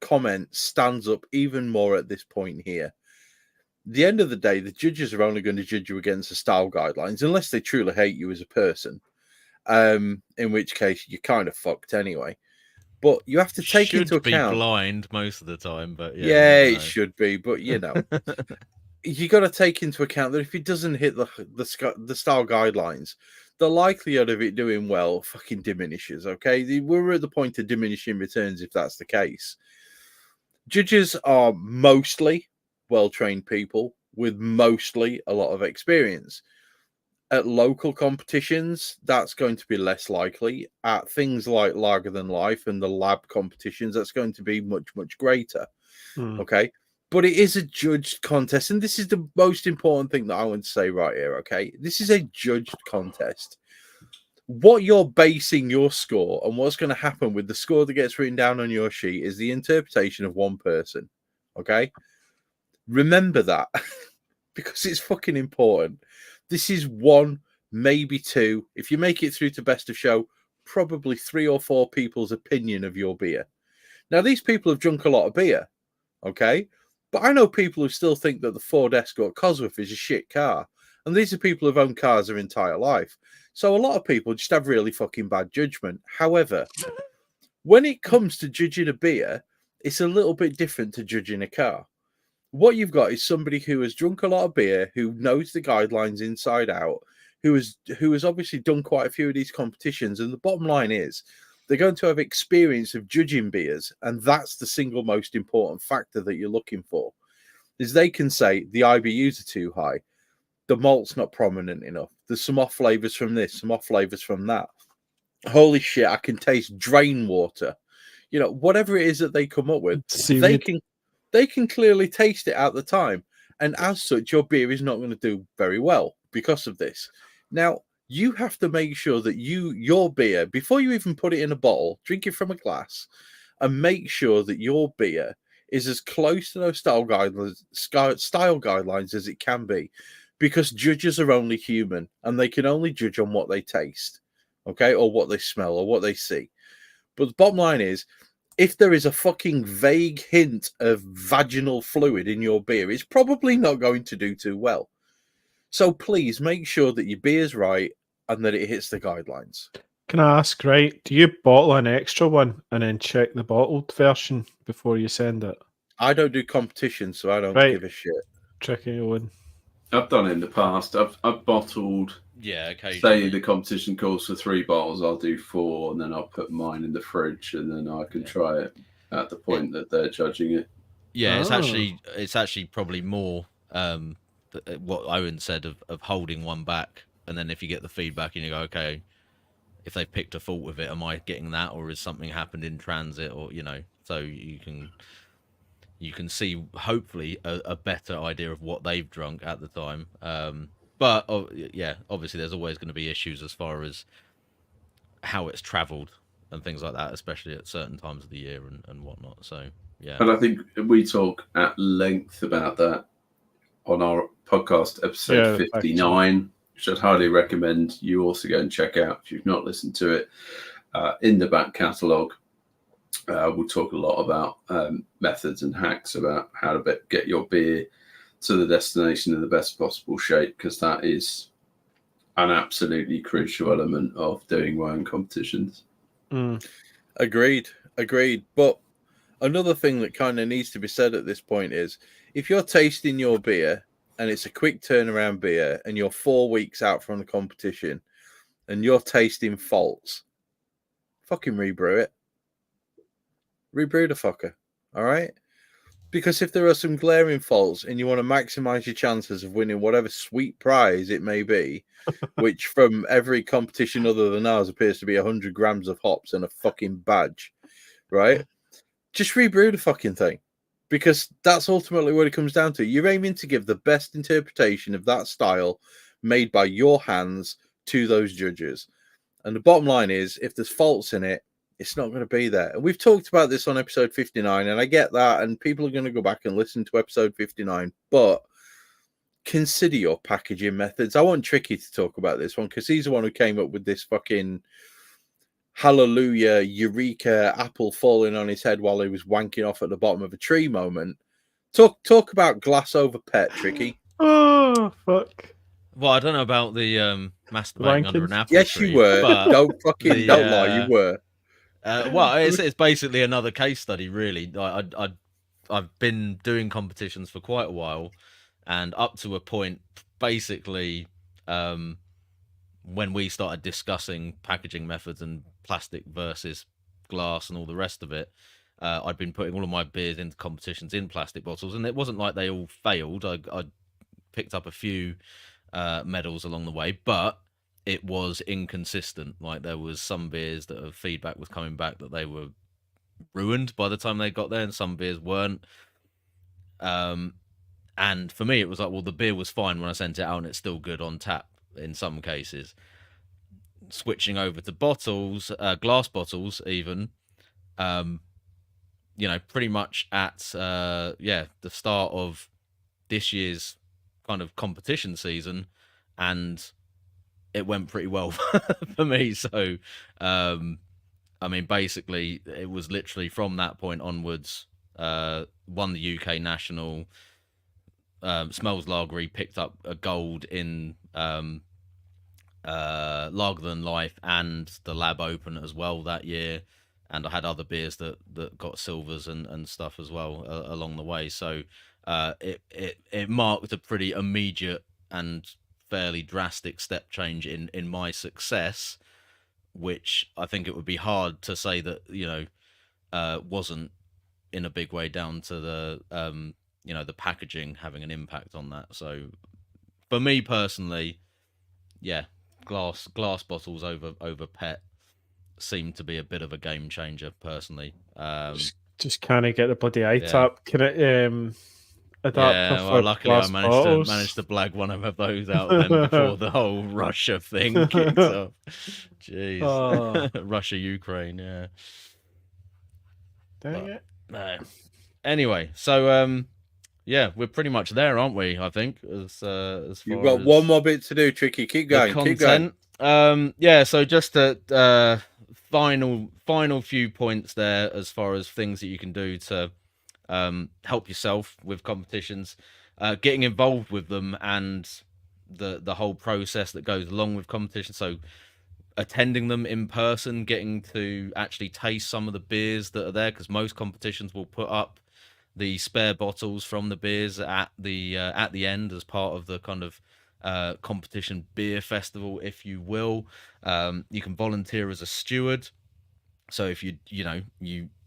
comment stands up even more at this point here. At the end of the day, the judges are only going to judge you against the style guidelines unless they truly hate you as a person, in which case you're kind of fucked anyway. But you have to take into account... be blind most of the time, but it should be, but you know. You got to take into account that if it doesn't hit the style guidelines, the likelihood of it doing well fucking diminishes. Okay, we're at the point of diminishing returns if that's the case. Judges are mostly well-trained people with mostly a lot of experience. At local competitions, that's going to be less likely. At things like Lager Than Life and the lab competitions, that's going to be much, much greater. Okay, but it is a judged contest, and this is the most important thing that I want to say right here. Okay, this is a judged contest. What you're basing your score and what's going to happen with the score that gets written down on your sheet is the interpretation of one person. Okay, remember that because it's fucking important. This is one, maybe two. If you make it through to best of show, probably 3 or 4 people's opinion of your beer. Now, these people have drunk a lot of beer. Okay, but I know people who still think that the Ford Escort Cosworth is a shit car, and these are people who've owned cars their entire life. So a lot of people just have really fucking bad judgment. However, when it comes to judging a beer, it's a little bit different to judging a car. What you've got is somebody who has drunk a lot of beer, who knows the guidelines inside out, who has obviously done quite a few of these competitions, and the bottom line is they're going to have experience of judging beers, and that's the single most important factor that you're looking for. Is they can say the IBUs are too high, the malt's not prominent enough, there's some off flavors from this, some off flavors from that. Holy shit, I can taste drain water. You know, whatever it is that they come up with, they can clearly taste it at the time, and as such, your beer is not going to do very well because of this. Now, you have to make sure that your beer, before you even put it in a bottle, drink it from a glass, and make sure that your beer is as close to those style guidelines as it can be, because judges are only human, and they can only judge on what they taste, okay, or what they smell, or what they see. But the bottom line is, if there is a fucking vague hint of vaginal fluid in your beer, it's probably not going to do too well. So please make sure that your beer's right and that it hits the guidelines. Can I ask, right, do you bottle an extra one and then check the bottled version before you send it? I don't do competitions, so I don't give a shit. Tricky one. I've done it in the past. I've bottled. Yeah, occasionally. Say the competition calls for 3 bottles, I'll do 4, and then I'll put mine in the fridge, and then I can try it at the point that they're judging it. Yeah, it's actually probably more what Owen said of holding one back, and then if you get the feedback and you go, okay, if they've picked a fault with it, am I getting that, or has something happened in transit, or so you can see hopefully a better idea of what they've drunk at the time. But obviously there's always going to be issues as far as how it's travelled and things like that, especially at certain times of the year and whatnot. So yeah. And I think we talk at length about that on our podcast episode 59, which I'd highly recommend you also go and check out if you've not listened to it, in the back catalogue. We'll talk a lot about methods and hacks about how to get your beer to the destination in the best possible shape, because that is an absolutely crucial element of doing wine competitions. Agreed. But another thing that kind of needs to be said at this point is, if you're tasting your beer and it's a quick turnaround beer and you're 4 weeks out from the competition and you're tasting faults, fucking rebrew it. Rebrew the fucker. All right? Because if there are some glaring faults and you want to maximize your chances of winning whatever sweet prize it may be, which from every competition other than ours appears to be 100 grams of hops and a fucking badge, right? Just rebrew the fucking thing. Because that's ultimately what it comes down to. You're aiming to give the best interpretation of that style made by your hands to those judges. And the bottom line is, if there's faults in it, it's not going to be there. And we've talked about this on episode 59, and I get that, and people are going to go back and listen to episode 59, but consider your packaging methods. I want Tricky to talk about this one, because he's the one who came up with this fucking hallelujah, eureka, apple falling on his head while he was wanking off at the bottom of a tree moment. Talk about glass over pet, Tricky. Oh, fuck. Well, I don't know about the masturbating under an apple Yes, tree. you were. But Don't lie, you were. Well, it's basically another case study, really. I've been doing competitions for quite a while, and up to a point, basically, when we started discussing packaging methods and plastic versus glass and all the rest of it, I'd been putting all of my beers into competitions in plastic bottles, and it wasn't like they all failed. I picked up a few medals along the way, but it was inconsistent. Like, there was some beers that feedback was coming back that they were ruined by the time they got there, and some beers weren't. And for me, it was like, well, the beer was fine when I sent it out, and it's still good on tap in some cases. Switching over to bottles, glass bottles, even, pretty much at the start of this year's kind of competition season, and it went pretty well for me. So, basically, it was literally from that point onwards, won the UK National, Smells Lagery picked up a gold in Lager Than Life and the Lab Open as well that year. And I had other beers that got silvers and stuff as well along the way. So it marked a pretty immediate and fairly drastic step change in my success, which I think it would be hard to say that wasn't in a big way down to the the packaging having an impact on that. So for me personally, yeah, glass bottles over PET seem to be a bit of a game changer personally. Just kind of get the bloody ITAP. Can it adapter for luckily I bottles? managed to blag one of those out of them before the whole Russia thing kicked off. Jeez. Oh. Russia, Ukraine, yeah. Dang it. No. Anyway, so we're pretty much there, aren't we? I think as far You've got as one more bit to do, Tricky. Keep going. Keep going. So just a final few points there as far as things that you can do to help yourself with competitions, getting involved with them, and the whole process that goes along with competitions. So attending them in person, getting to actually taste some of the beers that are there, because most competitions will put up the spare bottles from the beers at the end as part of the kind of competition beer festival, if you will. You can volunteer as a steward, so if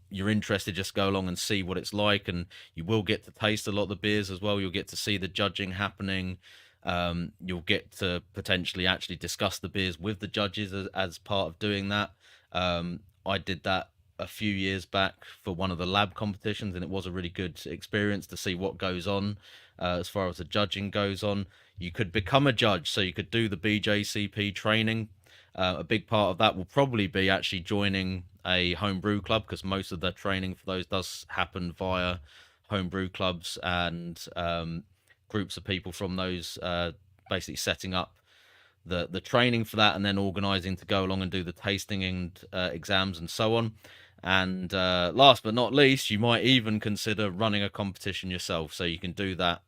you're interested, just go along and see what it's like, and you will get to taste a lot of the beers as well. You'll get to see the judging happening. You'll get to potentially actually discuss the beers with the judges as part of doing that. I did that a few years back for one of the lab competitions, and it was a really good experience to see what goes on as far as the judging goes on. You could become a judge, so you could do the BJCP training. A big part of that will probably be actually joining a homebrew club, because most of the training for those does happen via homebrew clubs and groups of people from those, basically setting up the training for that, and then organising to go along and do the tasting and exams and so on. And last but not least, you might even consider running a competition yourself. So you can do that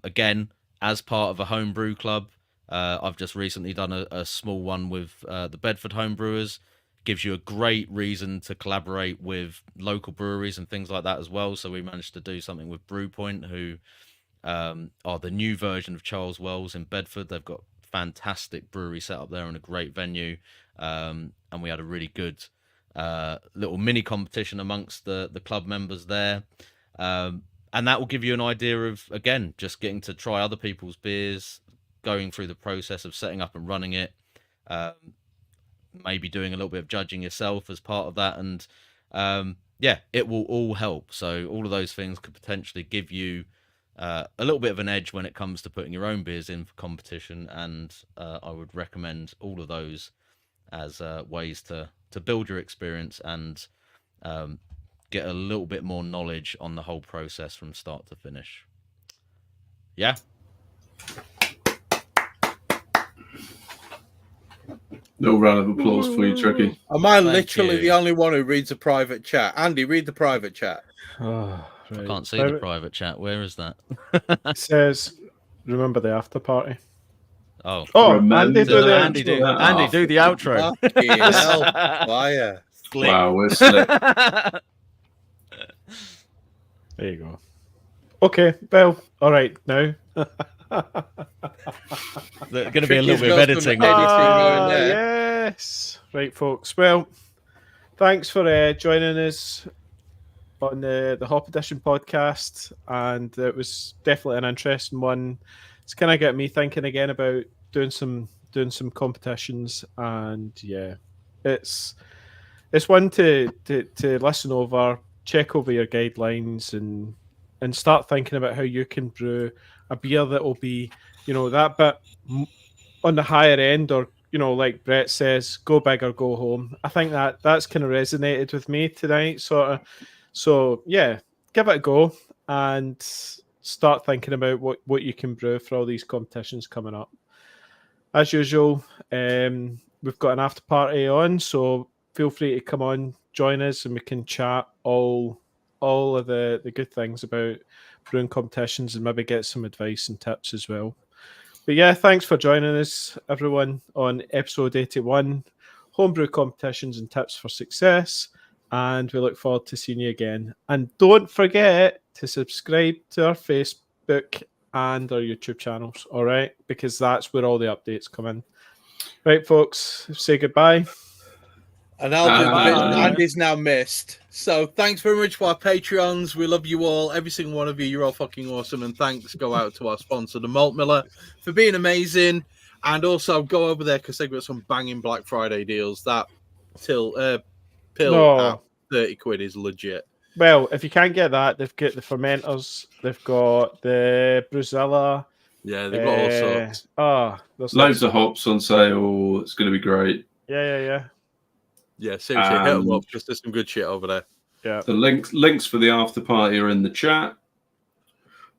again as part of a homebrew club. I've just recently done a small one with the Bedford Homebrewers. Gives you a great reason to collaborate with local breweries and things like that as well. So we managed to do something with Brewpoint, who are the new version of Charles Wells in Bedford. They've got fantastic brewery set up there and a great venue. And we had a really good little mini competition amongst the club members there. And that will give you an idea of, again, just getting to try other people's beers, going through the process of setting up and running it, maybe doing a little bit of judging yourself as part of that. And yeah, it will all help. So all of those things could potentially give you a little bit of an edge when it comes to putting your own beers in for competition. And I would recommend all of those as ways to build your experience and get a little bit more knowledge on the whole process from start to finish. Yeah. No round of applause for you, Tricky. Am I Thank literally you. the only one who reads a private chat? Andy, read the private chat. Oh, right. I can't see the private chat. Where is that? It says, remember the after party. Oh, Andy, do the Andy, do the outro. Fucking hell, fire. Slick. Wow, we're slick. There you go. Okay, well, all right, now. There's going to be a little bit of Tricky's got editing. some going there. Yes. Right, folks. Well, thanks for joining us on the Hop Edition podcast. And it was definitely an interesting one. It's kind of got me thinking again about doing some competitions. And yeah, it's one to listen over, check over your guidelines and start thinking about how you can brew a beer that will be, that bit on the higher end, or, like Brett says, go big or go home. I think that's kind of resonated with me tonight, sort of. So yeah, give it a go and start thinking about what you can brew for all these competitions coming up. As usual, we've got an after party on, so feel free to come on, join us, and we can chat all of the good things about brewing competitions and maybe get some advice and tips as well. But yeah, thanks for joining us, everyone, on episode 81, Homebrew Competitions and Tips for Success. And we look forward to seeing you again. And don't forget to subscribe to our Facebook and our YouTube channels, all right? Because that's where all the updates come in. Right, folks, say goodbye. And Andy's now missed. So thanks very much for our Patreons. We love you all. Every single one of you. You're all fucking awesome. And thanks go out to our sponsor, the Malt Miller, for being amazing. And also go over there because they've got some banging Black Friday deals. That pill at 30 quid is legit. Well, if you can't get that, they've got the fermenters. They've got the Bruzilla. Yeah, they've got all sorts. There's Loads of hops on sale. It's going to be great. Yeah. Yeah, seriously, hit them up because there's some good shit over there. Yeah. The links for the after party are in the chat.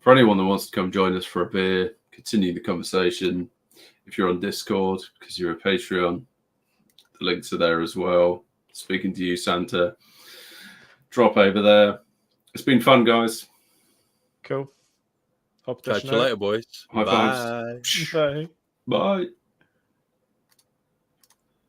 For anyone that wants to come join us for a beer, continue the conversation. If you're on Discord, because you're a Patreon, the links are there as well. Speaking to you, Santa. Drop over there. It's been fun, guys. Cool. Catch you later, boys. High fives. Bye. Bye.